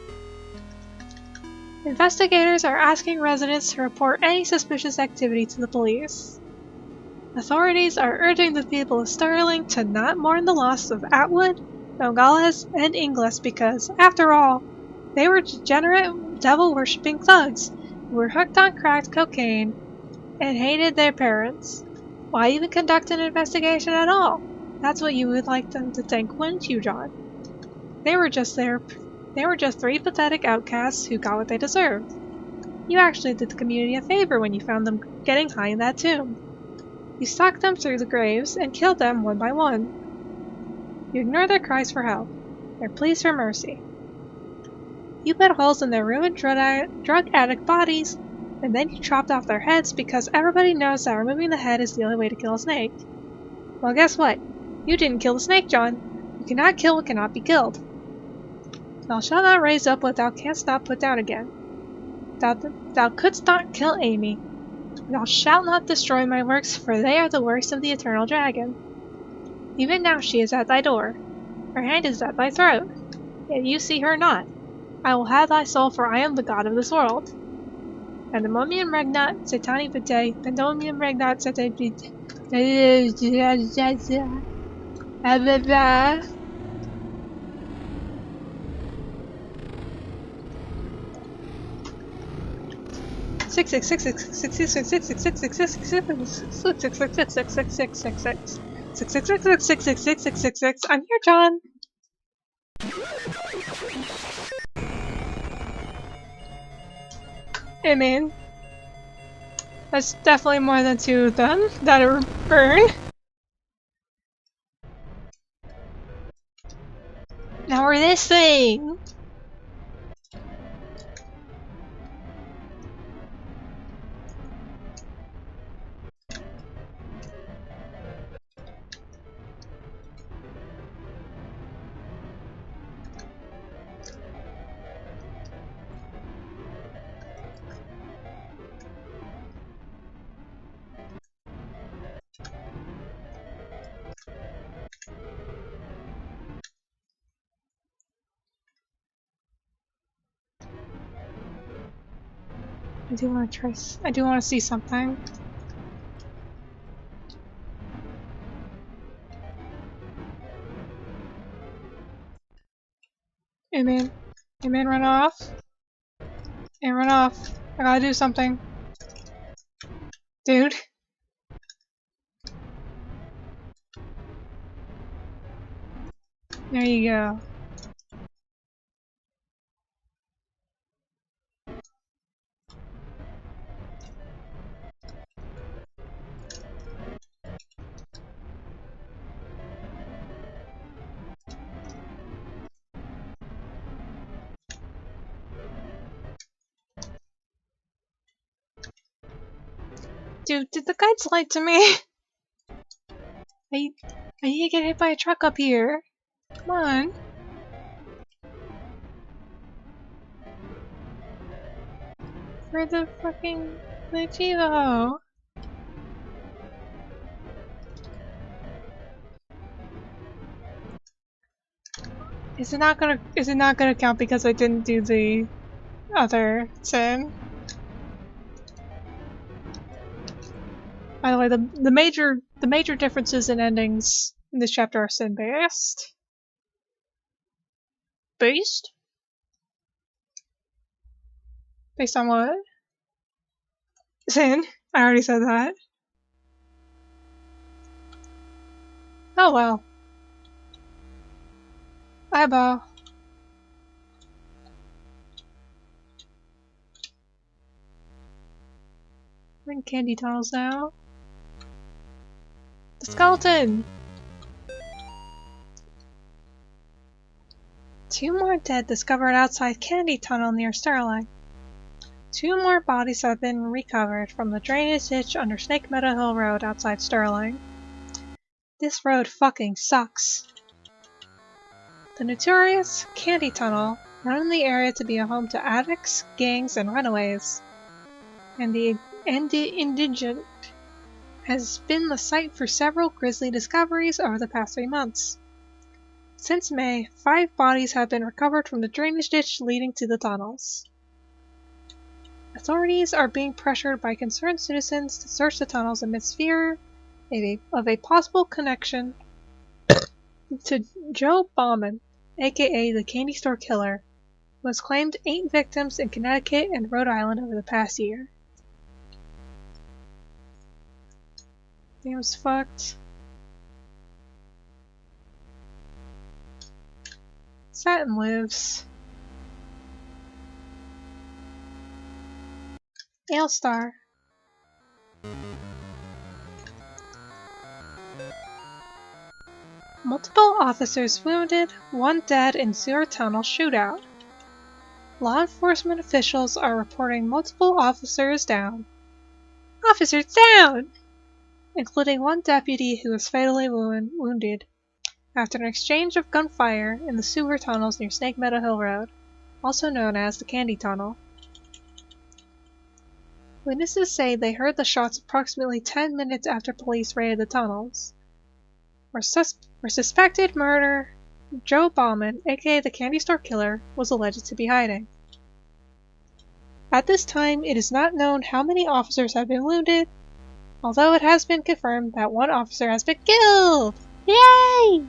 S1: Investigators are asking residents to report any suspicious activity to the police. Authorities are urging the people of Sterling to not mourn the loss of Atwood, Nogales, and Inglis because, after all, they were degenerate, devil-worshipping thugs who were hooked on cracked cocaine and hated their parents. Why even conduct an investigation at all? That's what you would like them to think, wouldn't you, John? They were just 3 pathetic outcasts who got what they deserved. You actually did the community a favor when you found them getting high in that tomb. You stalked them through the graves and killed them one by one. You ignored their cries for help, their pleas for mercy. You put holes in their ruined drug addict bodies, and then you chopped off their heads because everybody knows that removing the head is the only way to kill a snake. Well, guess what? You didn't kill the snake, John. You cannot kill what cannot be killed. Thou shalt not raise up what thou canst not put down again. Thou couldst not kill Amy. Thou shalt not destroy my works, for they are the works of the eternal dragon. Even now she is at thy door. Her hand is at thy throat. Yet you see her not. I will have thy soul, for I am the god of this world. Pandemonium regnat, satani vitae, pandemonium regnat, satani vitae. 666. I'm here, John. I mean, that's definitely more than 2 of them that are burned. Now we're this thing. I do want to try. I do want to see something. Hey man. Hey man, run off. Hey, run off. I gotta do something. Dude. There you go. Dude, did the guides lie to me? I need to get hit by a truck up here. Come on. Where the fucking Chivo? Is it not gonna count because I didn't do the other sin? By the way, the major differences in endings in this chapter are sin based. Based? Based on what? Sin? I already said that. Oh well. Eyeball. We're in candy tunnels now. The skeleton! 2 more dead discovered outside candy tunnel near Sterling. 2 more bodies have been recovered from the drainage ditch under Snake Meadow Hill Road outside Sterling. This road fucking sucks. The notorious Candy Tunnel, known in the area to be a home to addicts, gangs, and runaways, and the indigent, has been the site for several grisly discoveries over the past 3 months. Since May, 5 bodies have been recovered from the drainage ditch leading to the tunnels. Authorities are being pressured by concerned citizens to search the tunnels amidst fear of a possible connection to Joe Bauman, aka the Candy Store Killer, who has claimed 8 victims in Connecticut and Rhode Island over the past year. Damn's fucked. Satin lives. Ailstar. Multiple officers wounded, 1 dead in sewer tunnel shootout. Law enforcement officials are reporting multiple officers down. Officers down! Including 1 deputy who was fatally wounded after an exchange of gunfire in the sewer tunnels near Snake Meadow Hill Road, also known as the Candy Tunnel. Witnesses say they heard the shots approximately 10 minutes after police raided the tunnels, where suspected murderer Joe Bauman, aka the Candy Store Killer, was alleged to be hiding. At this time, it is not known how many officers have been wounded, although it has been confirmed that 1 officer has been killed! Yay!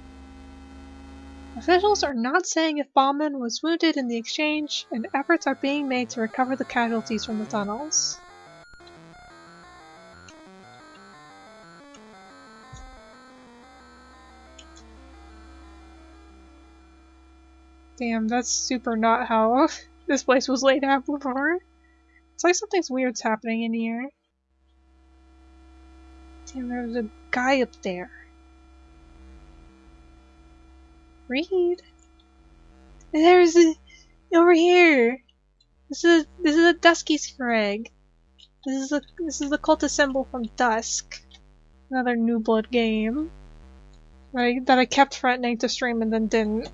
S1: Officials are not saying if Bauman was wounded in the exchange, and efforts are being made to recover the casualties from the tunnels. Damn, that's super not how this place was laid out before. It's like something's weird's happening in here. Damn, there's a guy up there. Read. And there's a over here. This is a Dusky Scrag. This is the cultist symbol from Dusk. Another New Blood game that I kept threatening to stream and then didn't.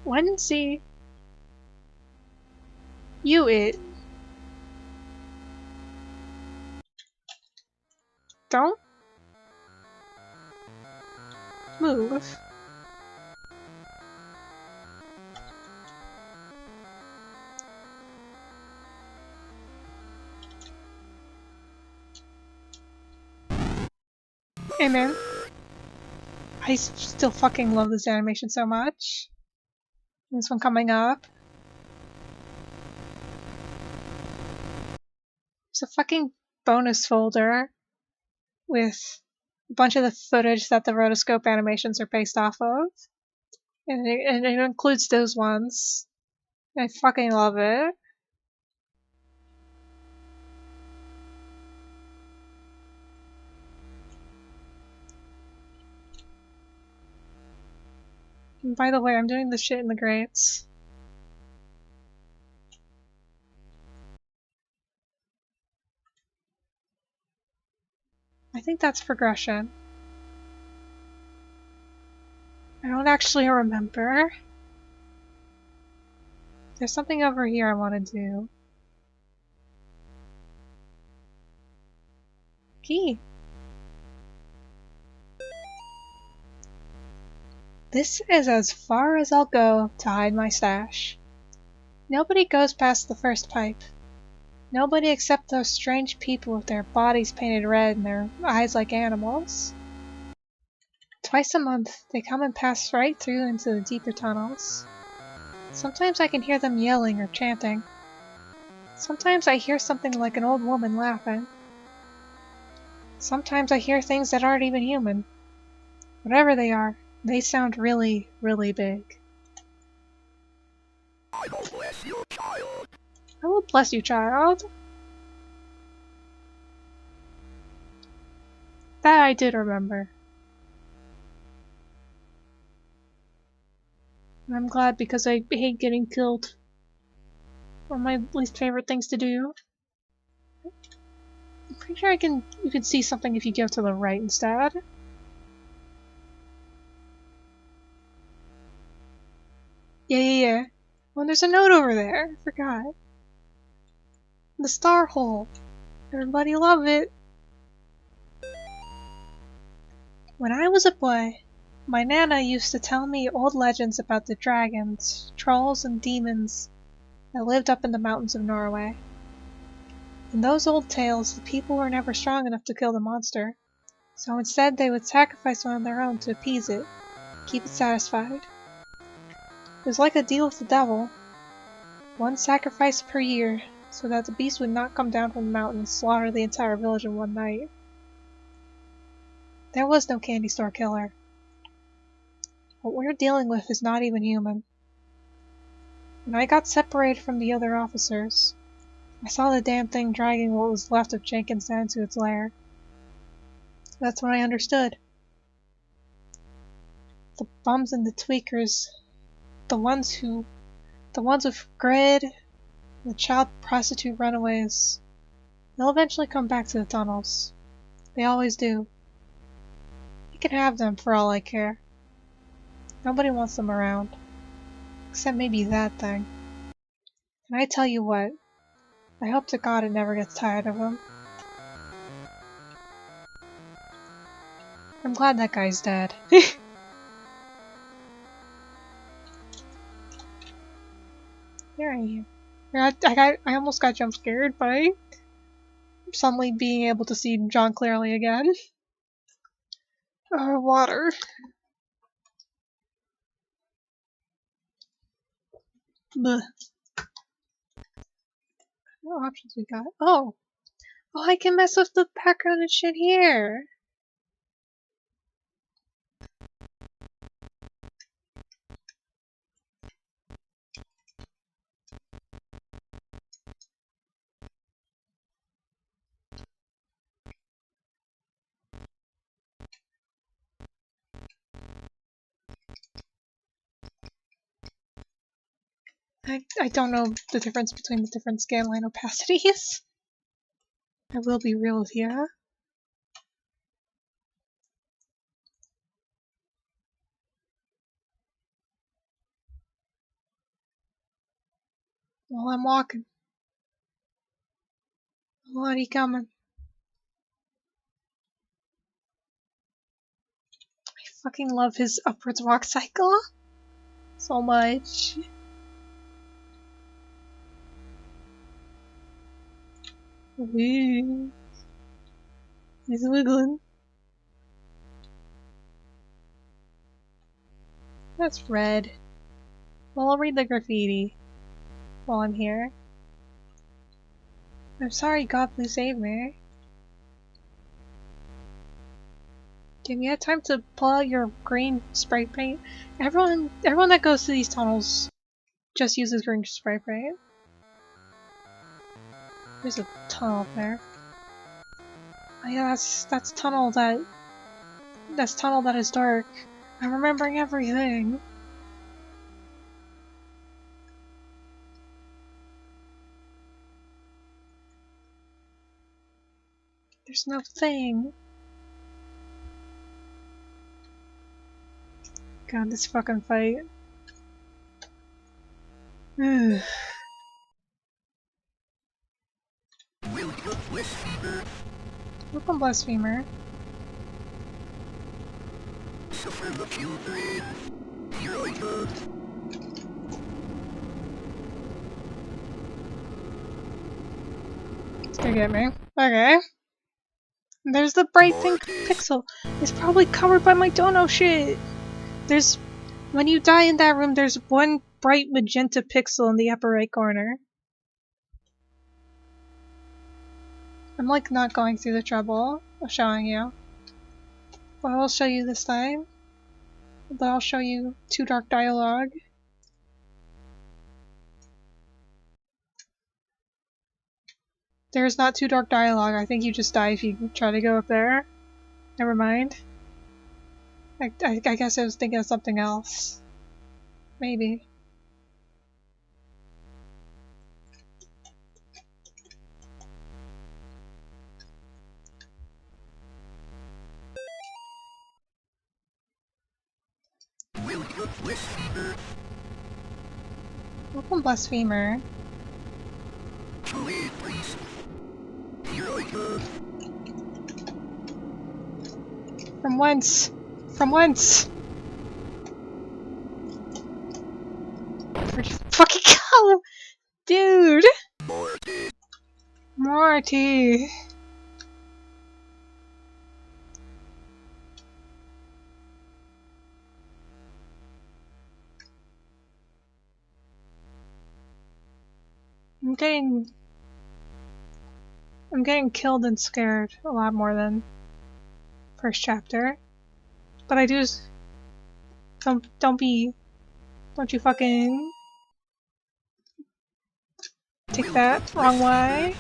S1: Wency. You it. Don't move. Hey man, I still fucking love this animation so much. This one coming up. It's a fucking bonus folder with a bunch of the footage that the rotoscope animations are based off of. And it includes those ones. I fucking love it. And by the way, I'm doing this shit in the grades. I think that's progression. I don't actually remember. There's something over here I want to do. Key. This is as far as I'll go to hide my stash. Nobody goes past the first pipe. Nobody except those strange people with their bodies painted red and their eyes like animals. Twice a month, they come and pass right through into the deeper tunnels. Sometimes I can hear them yelling or chanting. Sometimes I hear something like an old woman laughing. Sometimes I hear things that aren't even human. Whatever they are, they sound really, really big.
S2: I will bless you, child.
S1: I will bless you, child. That I did remember. And I'm glad because I hate getting killed. One of my least favorite things to do. I'm pretty sure you can see something if you go to the right instead. Yeah. Oh, there's a note over there. I forgot. The star hole. Everybody love it. When I was a boy, my nana used to tell me old legends about the dragons, trolls, and demons that lived up in the mountains of Norway. In those old tales, the people were never strong enough to kill the monster, so instead they would sacrifice one of their own to appease it, keep it satisfied. It was like a deal with the devil. One sacrifice per year, so that the beast would not come down from the mountain and slaughter the entire village in one night. There was no candy store killer. What we're dealing with is not even human. When I got separated from the other officers, I saw the damn thing dragging what was left of Jenkins down to its lair. That's when I understood. The bums and the tweakers, the ones with grid, the child prostitute runaways, they'll eventually come back to the tunnels. They always do. You can have them for all I care. Nobody wants them around. Except maybe that thing. And I tell you what, I hope to God it never gets tired of them. I'm glad that guy's dead. Where are you? I almost got jump scared by suddenly being able to see John clearly again. Water. Blech. What options we got? Oh! Oh, I can mess with the background and shit here! I don't know the difference between the different scanline opacities. I will be real with you. While I'm walking. What are you coming? I fucking love his upwards walk cycle so much. Ooh. He's wiggling. That's red. Well, I'll read the graffiti while I'm here. I'm sorry, God, please save me. Damn, you had time to pull out your green spray paint? Everyone that goes to these tunnels just uses green spray paint. There's a tunnel up there. Oh yeah, that's tunnel that is dark. I'm remembering everything. There's no thing. God, this fucking fight. Ugh. Welcome, Blasphemer. It's gonna get me. Okay. There's the bright pink pixel. It's probably covered by my dono shit. When you die in that room, there's one bright magenta pixel in the upper right corner. I'm like not going through the trouble of showing you. But I will show you this time. But I'll show you Too Dark Dialogue. There's not Too Dark Dialogue. I think you just die if you try to go up there. Never mind. I guess I was thinking of something else. Maybe. Welcome, Blasphemer. From whence? From whence? Where'd you fucking go? Dude! Morty! I'm getting killed and scared a lot more than first chapter. But I do don't you fucking take that wrong way.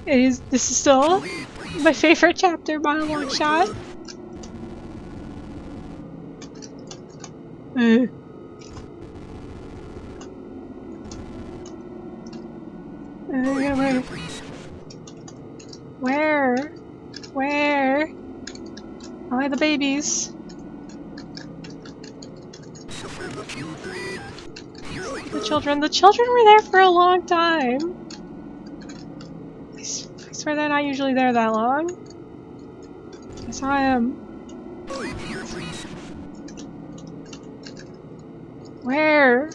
S1: This is still my favorite chapter by a long shot. Where? Where? Why are the babies? The children were there for a long time. I swear they're not usually there that long. I saw him. Where?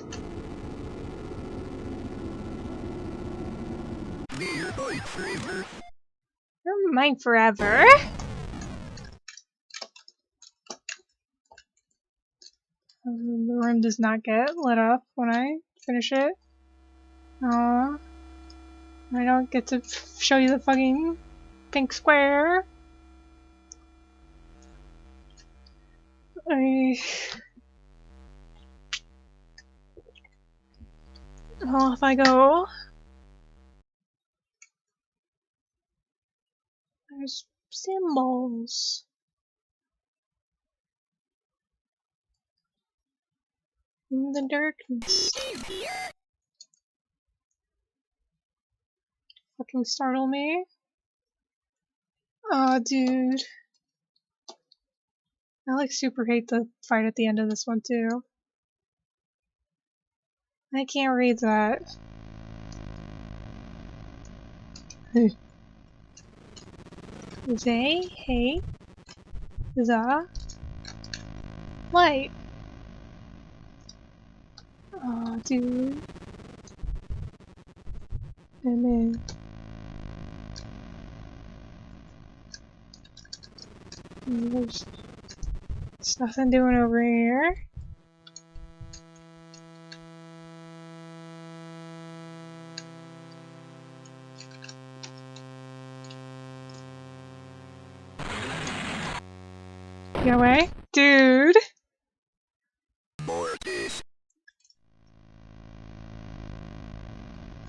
S1: You're mine forever. The room does not get lit up when I finish it. Aww. I don't get to show you the fucking pink square. Well, if I go... There's symbols. In the darkness. Fucking startle me. Aw, dude. I like super hate the fight at the end of this one too. I can't read that. They hate the light. Aw, dude. And then... There's nothing doing over here. Get away. Dude!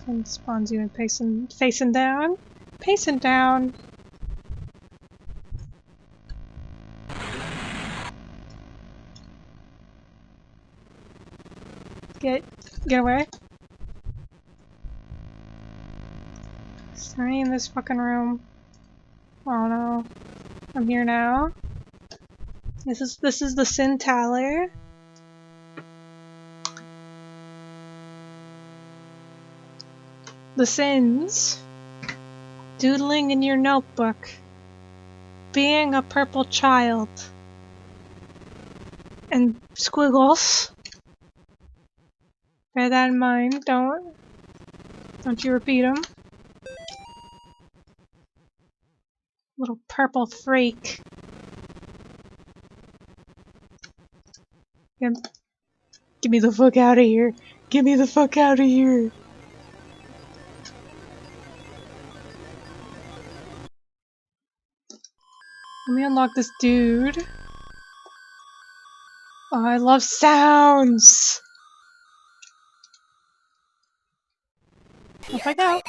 S1: And spawns you and facing down. Pacing down. Get away. Is there any in this fucking room? Oh no. I'm here now. This is the sin tally. The sins. Doodling in your notebook. Being a purple child. And squiggles. Bear that in mind. Don't you repeat them. Little purple freak. Get me the fuck out of here. Get me the fuck out of here. Let me unlock this dude. Oh, I love sounds. Off I go.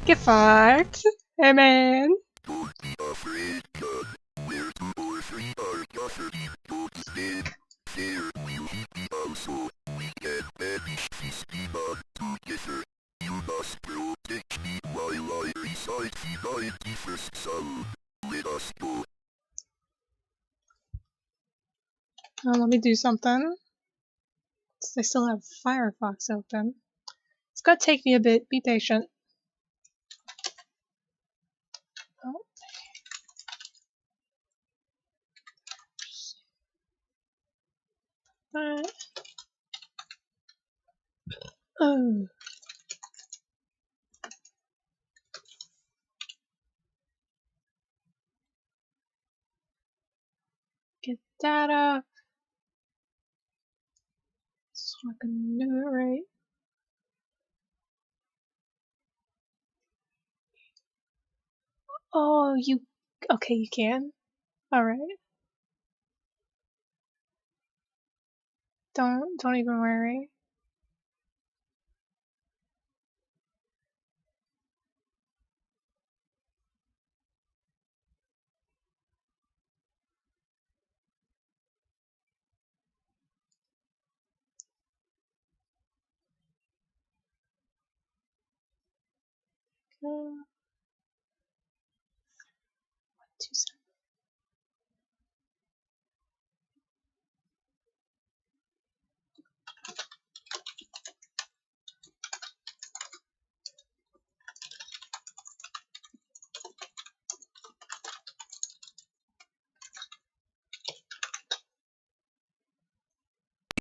S1: Get fucked. Hey man.
S2: Don't be afraid, God. Where 2 or 3 are gathered, don't stand. There will he be also. We can banish this demon together. You must protect me while I recite the 91st Psalm. Let us go.
S1: Oh, let me do something. I still have Firefox open. It's gonna take me a bit. Be patient. Oh. Oh. Get that up. So I can do it right. Oh, you. Okay, you can. Alright. Don't even worry. Okay. 1, 2, 7.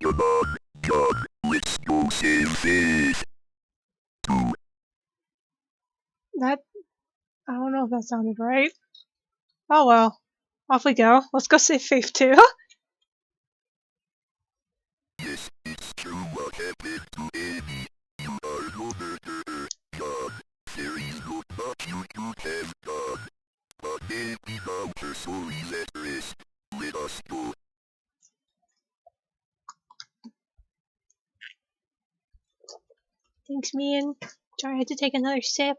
S2: Come on, God. Let's go save this. 2.
S1: That. I don't know if that sounded right. Oh well. Off we go. Let's go save Faith too.
S2: Yes, it's true what happened to Amy. You are no murderer, God. There is not much you could have done. But maybe now her soul is at rest. Let us go.
S1: Thanks, man. Sorry, I had to take another sip.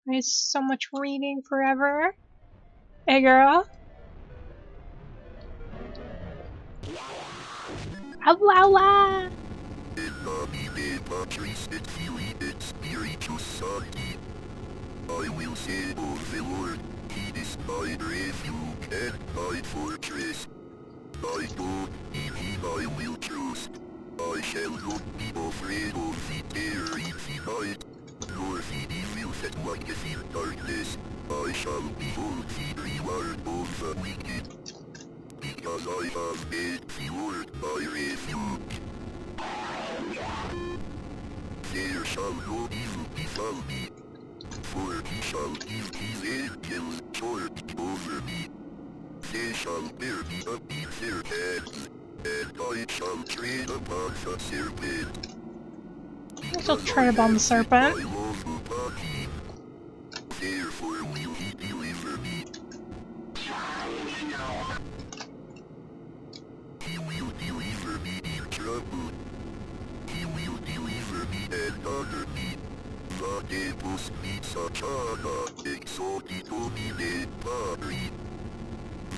S1: I had so much reading forever. Hey, girl. Ow, ow, ow.
S2: I will say of the Lord, he is my refuge and my fortress. My God, in him I will trust. I shall not be afraid of the terror in the night, nor the evil that walketh in darkness. I shall behold the reward of the wicked, because I have made the Lord my refuge. There shall no evil befall me, For he shall give his angels charge over me. They shall bear me up in their hands, and I shall tread upon the serpent.
S1: I shall tread upon the serpent.
S2: I love upon him. Therefore will he deliver me. He will deliver me in trouble. He will deliver me and honor me. Vadebus mitsachana exotito mine pari.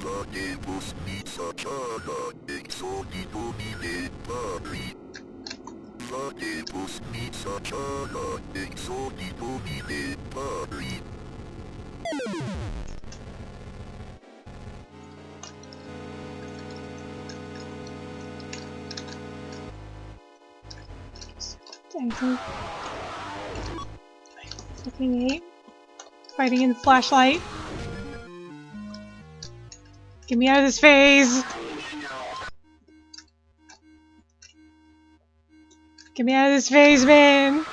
S2: Vadebus mitsachana exotito mine pari. Vadebus mitsachana exotito mine pari.
S1: Anything? Fucking hate fighting in the flashlight. Get me out of this phase! Get me out of this phase, man!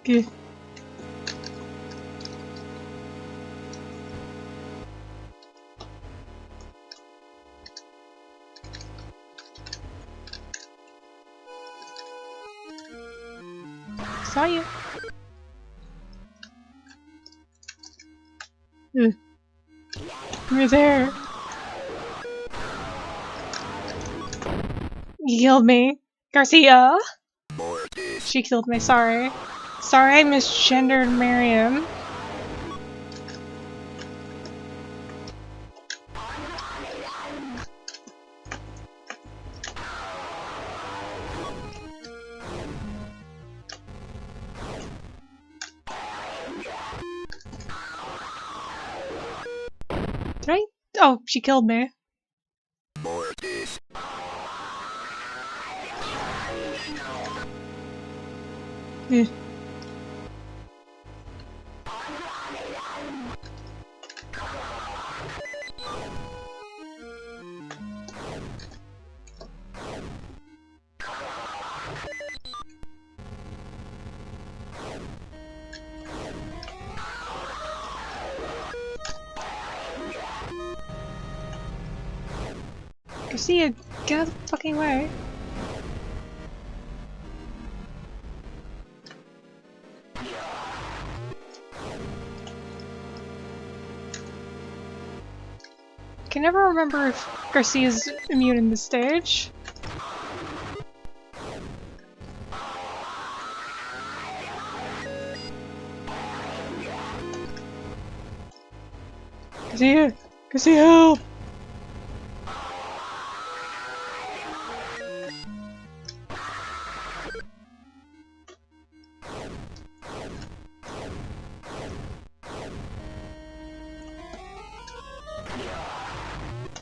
S1: Good. Saw you. You're there. You killed me. Garcia! She killed me, sorry. Sorry I misgendered Miriam. Did I? Oh, she killed me. Eh. Garcia, get out of the fucking way. I can never remember if Garcia's immune in this stage. Garcia! Garcia, help!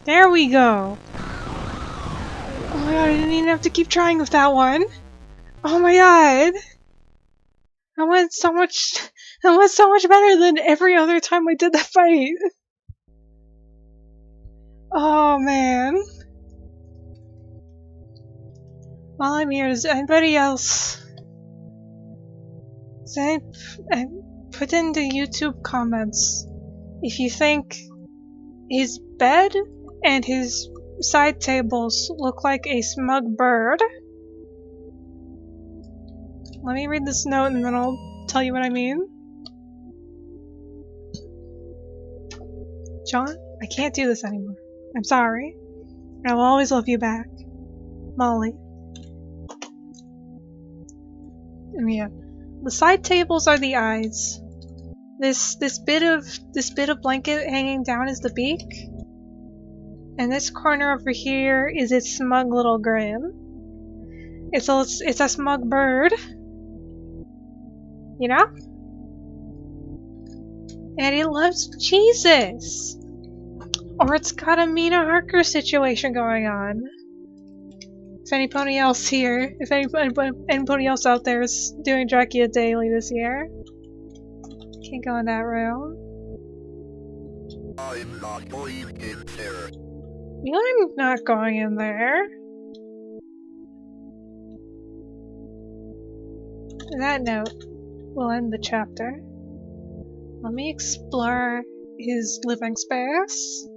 S1: There we go! Oh my god, I didn't even have to keep trying with that one! Oh my god! That went so much better than every other time I did that fight! Oh man. While I'm here, does anybody else... put in the YouTube comments if you think his bed and his side tables look like a smug bird. Let me read this note and then I'll tell you what I mean. John, I can't do this anymore. I'm sorry. I will always love you back. Molly. And yeah. The side tables are the eyes. This bit of blanket hanging down is the beak. And this corner over here is its smug little grin. It's a smug bird. You know? And it loves Jesus! Or it's got a Mina Harker situation going on. If anybody else here, if anybody else out there is doing Dracula Daily this year, can't go in that room.
S2: I'm not going in there.
S1: I'm not going in there. On that note, we'll end the chapter. Let me explore his living space.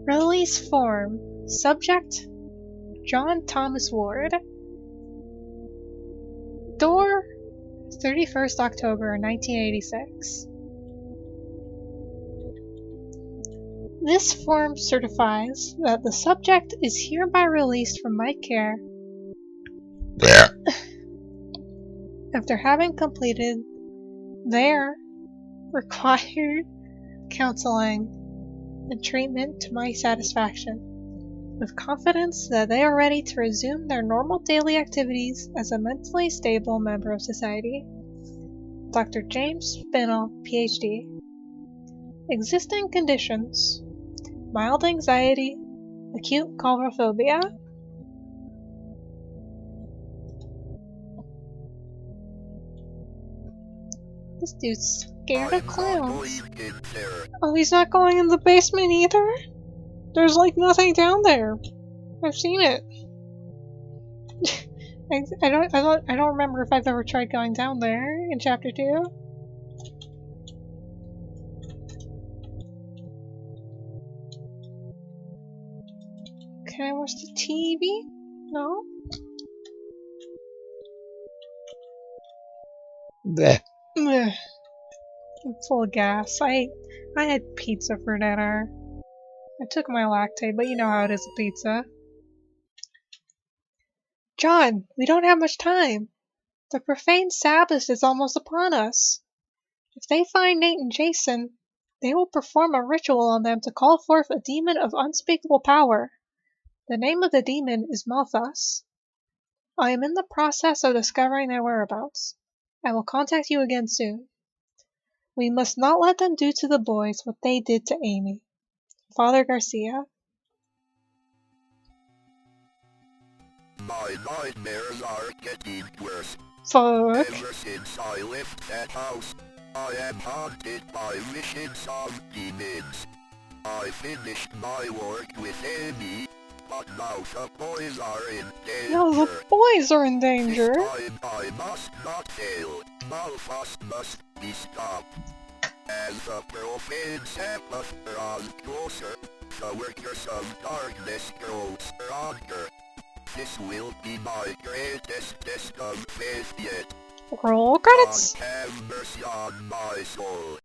S1: Release form. Subject, John Thomas Ward. Door, 31st October 1986. This form certifies that the subject is hereby released from my care after having completed their required counseling and treatment to my satisfaction, with confidence that they are ready to resume their normal daily activities as a mentally stable member of society. Dr. James Spinell, PhD. Existing conditions: mild anxiety, acute coulrophobia. This dude's scared of
S2: I'm not
S1: clowns.
S2: going in there.
S1: Oh, he's not going in the basement either? There's like nothing down there. I've seen it. I don't remember if I've ever tried going down there in chapter 2. Can I watch the TV? No?
S3: Bleh.
S1: Ugh. I'm full of gas. I had pizza for dinner. I took my lactate, but you know how it is with pizza. John, we don't have much time. The profane Sabbath is almost upon us. If they find Nate and Jason, they will perform a ritual on them to call forth a demon of unspeakable power. The name of the demon is Malthus. I am in the process of discovering their whereabouts. I will contact you again soon. We must not let them do to the boys what they did to Amy. Father Garcia.
S2: My nightmares are getting worse.
S1: Fuck.
S2: Ever since I left that house, I am haunted by visions of demons. I finished my work with Amy, but now the boys are in
S1: No, the
S2: danger.
S1: boys are in
S2: This
S1: danger.
S2: time I must not fail. Malthus must be stopped. As the profane Sabbath draws closer, the workers of darkness grow stronger. This will be my greatest test of faith yet.
S1: Roll
S2: God
S1: credits.
S2: have mercy on my soul.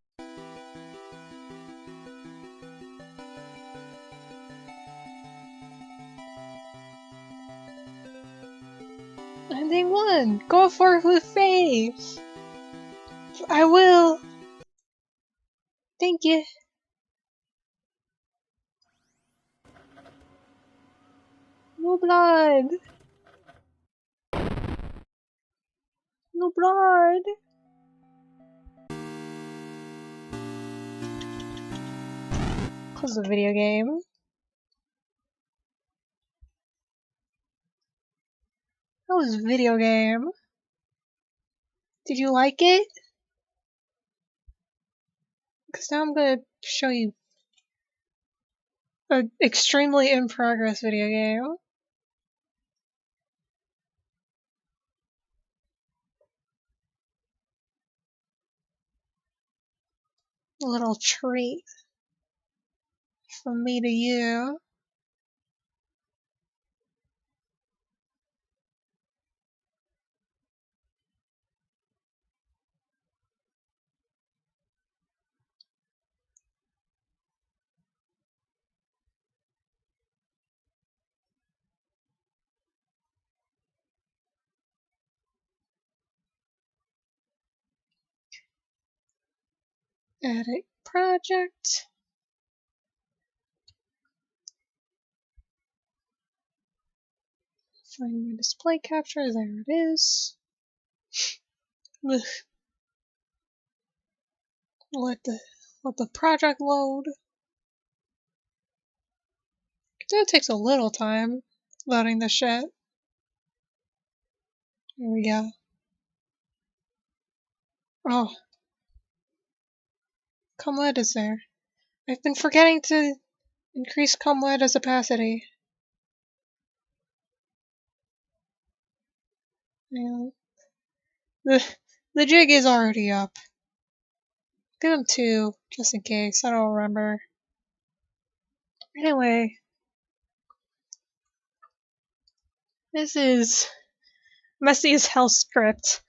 S1: Ending 1. Go forth with faith. I will. Thank you. No blood. No blood. Close the video game. That was a video game. Did you like it? Because now I'm gonna show you an extremely in progress video game. A little treat from me to you. Edit project. Find my display capture. There it is. Ugh. Let the project load. It takes a little time loading the shit. Here we go. Oh, COMLED is there. I've been forgetting to increase COMLED as opacity. Yeah. The jig is already up. Give him 2, just in case. I don't remember. Anyway, this is Messy as Hell script.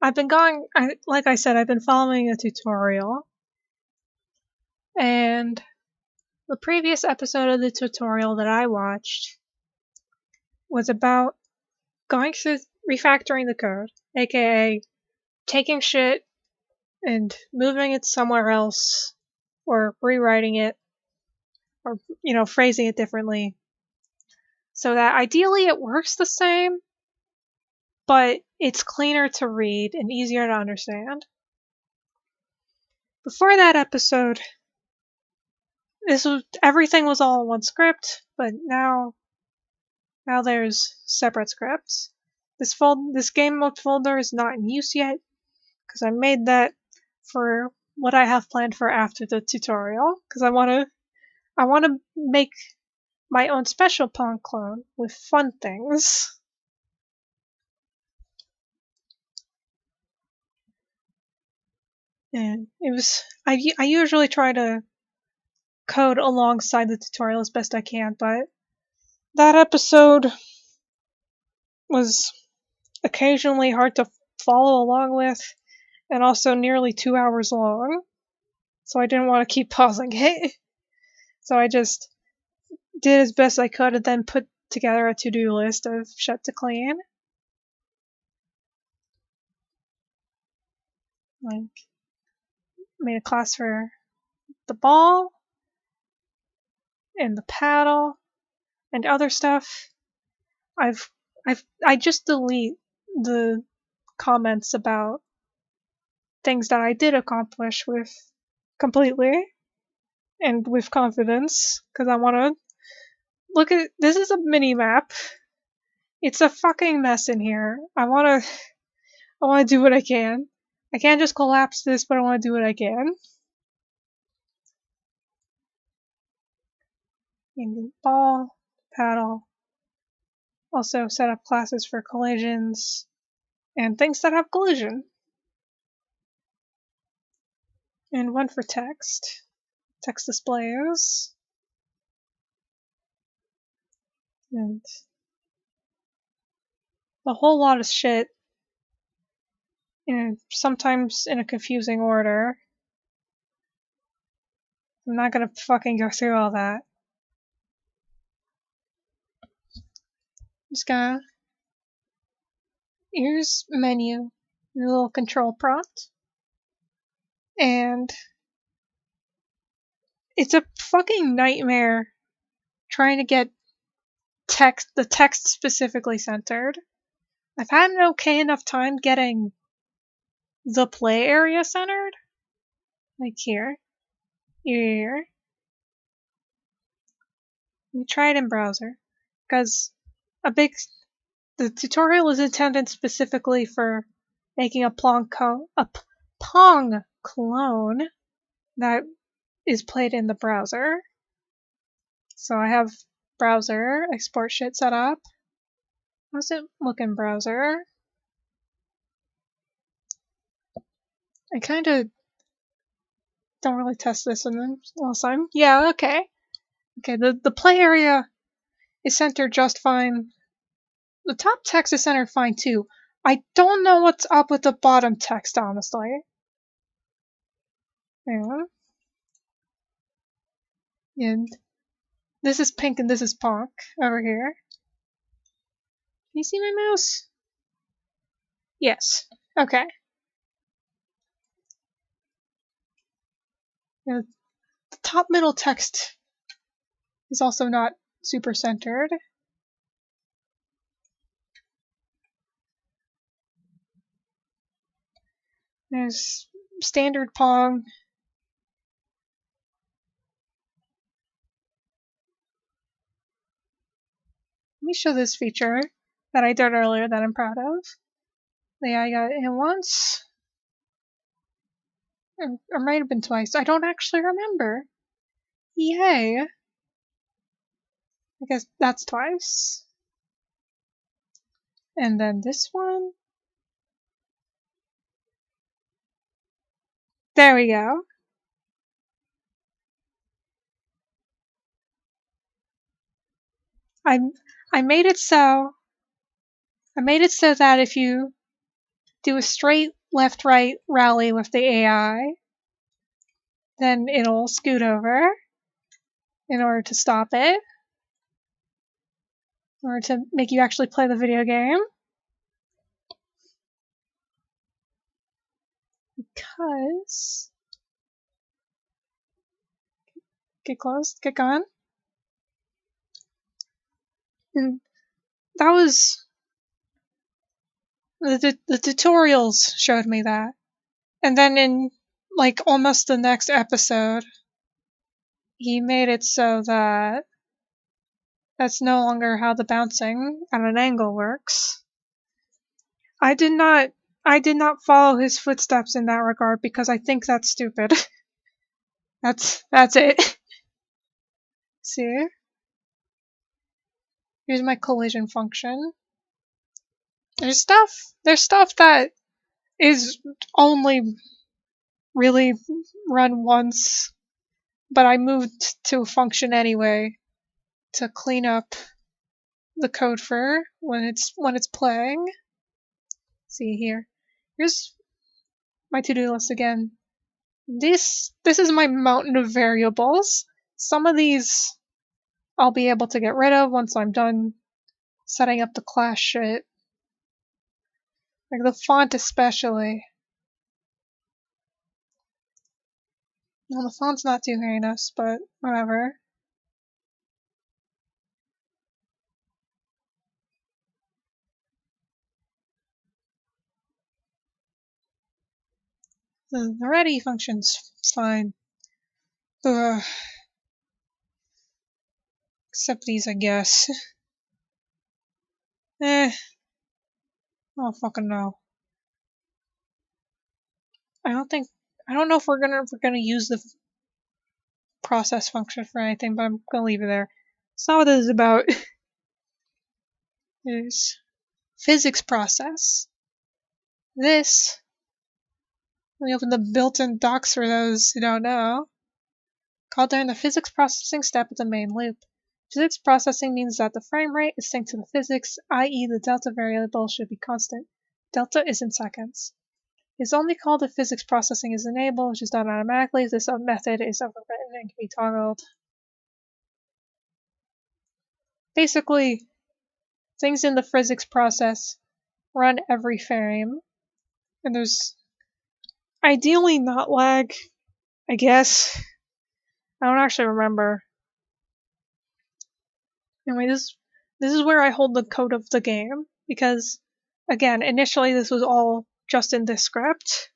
S1: I've been like I said, I've been following a tutorial. And the previous episode of the tutorial that I watched was about going through refactoring the code, aka taking shit and moving it somewhere else, or rewriting it, or, phrasing it differently, so that ideally it works the same, but it's cleaner to read and easier to understand. Before that episode, everything was all in one script, but now there's separate scripts. This game mode folder is not in use yet, because I made that for what I have planned for after the tutorial, because I want to make my own special Pong clone with fun things. And I usually try to code alongside the tutorial as best I can, but that episode was occasionally hard to follow along with, and also nearly 2 hours long, so I didn't want to keep pausing it. So I just did as best I could and then put together a to-do list of shit to clean. Like, made a class for the ball and the paddle and other stuff. I just delete the comments about things that I did accomplish with completely and with confidence, because I want to look at this is a mini map. It's a fucking mess in here. I want to do what I can. I can't just collapse this, but I want to do what I can. And ball, paddle. Also set up classes for collisions and things that have collision. And one for text. Text displays. And a whole lot of shit. And sometimes in a confusing order. I'm not gonna fucking go through all that. Just gonna. Here's menu. Your little control prompt. And it's a fucking nightmare trying to get the text specifically centered. I've had an okay enough time getting the play area centered. Like here. Here. We try it in browser. Because the tutorial is intended specifically for making a Pong clone that is played in the browser. So I have browser export shit set up. How's it look in browser? I kind of don't really test this unless I'm. Yeah, okay. Okay, the play area is centered just fine. The top text is centered fine too. I don't know what's up with the bottom text, honestly. Yeah. And this is pink and this is punk over here. Can you see my mouse? Yes. Okay. And the top middle text is also not super centered. There's standard Pong. Let me show this feature that I did earlier that I'm proud of. Yeah, I got it once. Or might have been twice. I don't actually remember. Yay. I guess that's twice. And then this one. There we go. I made it so that if you do a straight left-right rally with the AI, then it'll scoot over in order to stop it, in order to make you actually play the video game. Because... Get close, get gone. And that was... The tutorials showed me that. And then in, like, almost the next episode, he made it so that that's no longer how the bouncing at an angle works. I did not follow his footsteps in that regard because I think that's stupid. That's it. See? Here's my collision function. There's stuff that is only really run once, but I moved to a function anyway to clean up the code for when it's playing. See here. Here's my to-do list again. This is my mountain of variables. Some of these I'll be able to get rid of once I'm done setting up the class shit. Like the font especially. Well, the font's not too heinous, but whatever. The ready function's fine. Ugh. Except these, I guess. I don't fucking know. I don't know if we're gonna use the process function for anything, but I'm gonna leave it there. It's not what this is about. There's physics process. This, let me open the built-in docs for those who don't know. Called during the physics processing step of the main loop. Physics processing means that the frame rate is synced to the physics, i.e. the delta variable should be constant. Delta is in seconds. It's only called if physics processing is enabled, which is done automatically if this method is overwritten and can be toggled. Basically, things in the physics process run every frame, and there's ideally not lag, I guess. I don't actually remember. Anyway, this is where I hold the code of the game, because, again, initially this was all just in this script.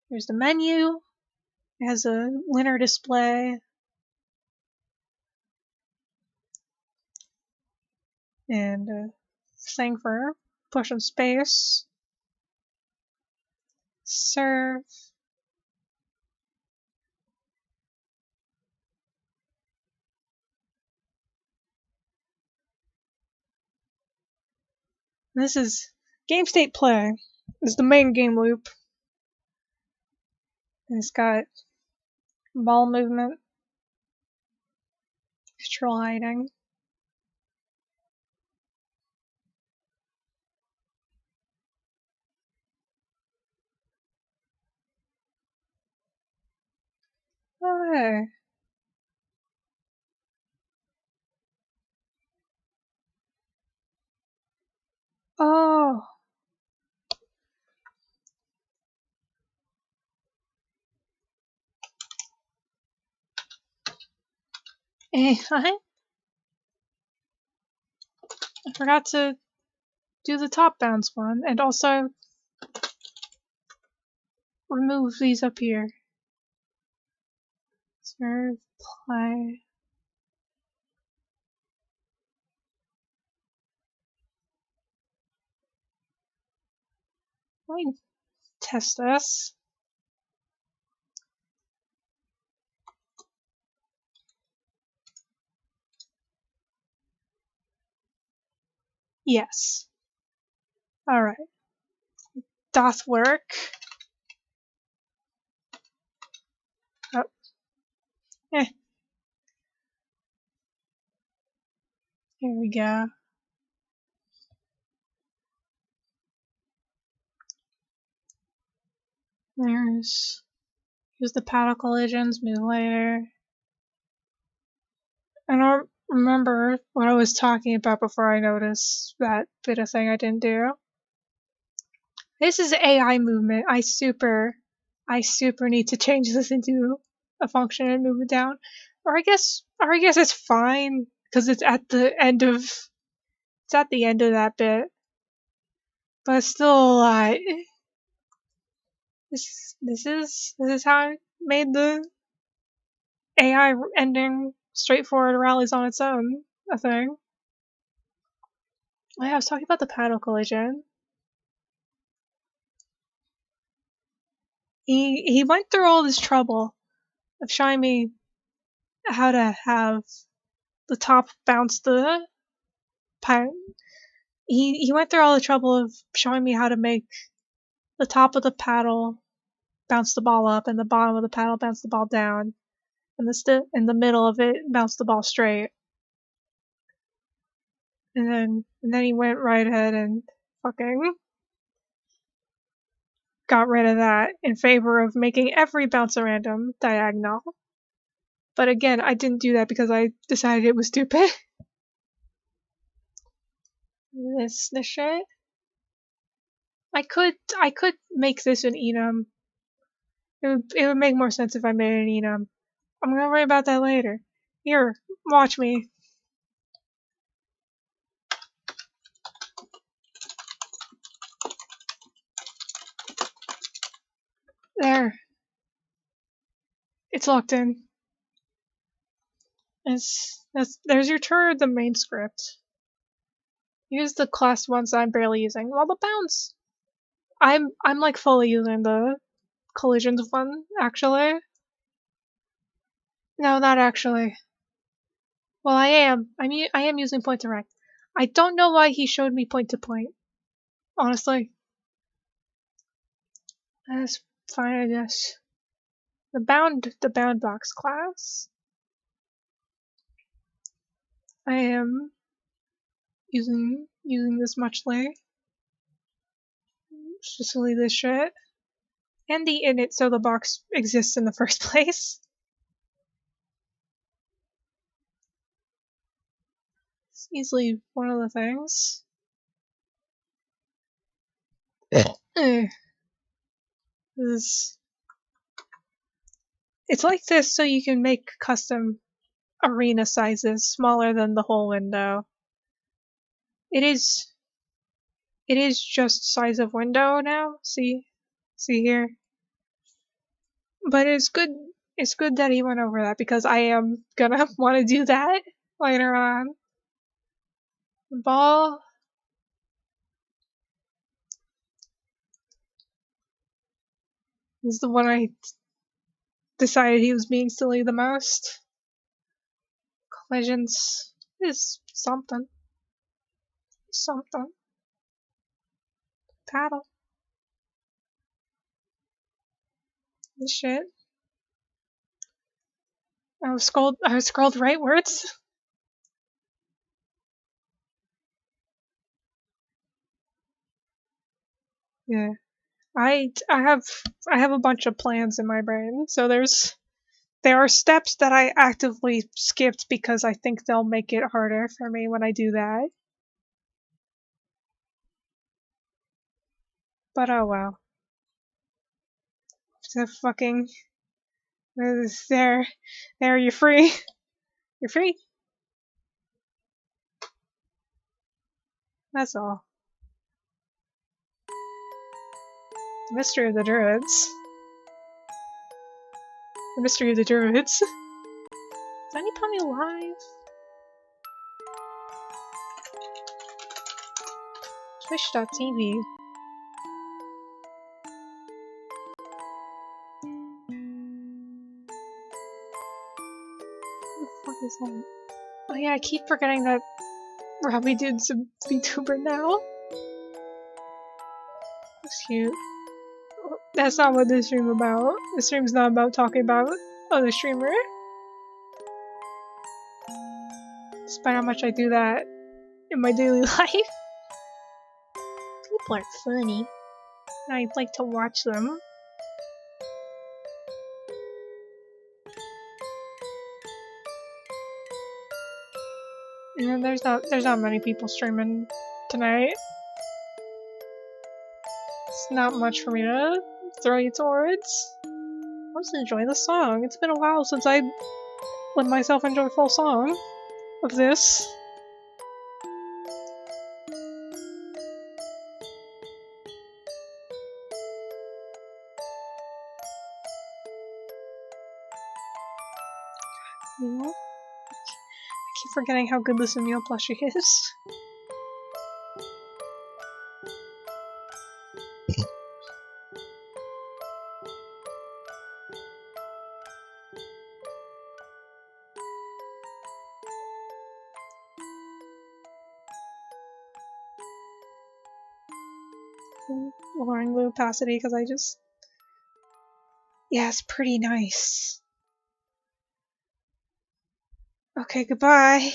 S1: Here's the menu. It has a winner display. And a thing for pushing space. Serve. This is game state play. This is the main game loop. And it's got ball movement, control hiding. Oh, hey. Oh. I forgot to do the top bounce one, and also remove these up here. Serve, play. Let me test this. Yes. Alright. Doth work. Oh. Eh. Here we go. Here's the paddle collisions, move later. I don't remember what I was talking about before I noticed that bit of thing I didn't do. This is AI movement. I super need to change this into a function and move it down. Or I guess it's fine because it's at the end of that bit. But it's still a lot. This is how I made the AI ending straightforward rallies on its own a thing. Oh, yeah, I was talking about the paddle collision. He went through all this trouble of showing me how to have the top bounce the he went through all the trouble of showing me how to make the top of the paddle bounce the ball up and the bottom of the paddle bounce the ball down and in the middle of it bounce the ball straight. And then he went right ahead and fucking got rid of that in favor of making every bounce a random diagonal. But again, I didn't do that because I decided it was stupid. This shit. I could make this an enum. It would make more sense if I made an enum. I'm gonna worry about that later. Here, watch me. There. It's locked in. There's your tour of the main script. Here's the class ones I'm barely using. Well, the bounce. I'm like fully using the collisions one, actually. No, not actually. Well, I am. I am using point to rank. I don't know why he showed me point to point. Honestly. That's fine, I guess. The bound box class. I am using this muchly. Just delete this shit. And the init so the box exists in the first place. It's easily one of the things. It's like this so you can make custom arena sizes smaller than the whole window. It is just size of window now. See here. But it's good that he went over that because I am gonna want to do that later on. The ball. Is the one I decided he was being silly the most. Collisions is something. Something. Paddle. This shit. I was scrolled rightwards. Yeah. I have a bunch of plans in my brain, so there are steps that I actively skipped because I think they'll make it harder for me when I do that. But oh well. The fucking there, you're free. You're free. That's all. The mystery of the druids. The Mystery of the Druids. Is Any Pummy alive? Twitch.tv. What the fuck is that? Oh yeah, I keep forgetting that Robbie Dude's a VTuber now. That's cute. That's not what this stream's about. This stream's not about talking about other streamer. Despite how much I do that in my daily life. People are funny. And I like to watch them. And there's not many people streaming tonight. It's not much for me to throw you towards. Let's enjoy the song. It's been a while since I let myself enjoy a full song of this. You know? I keep forgetting how good this Emil plushie is. Lowering the opacity because I just... Yeah, it's pretty nice. Okay, goodbye.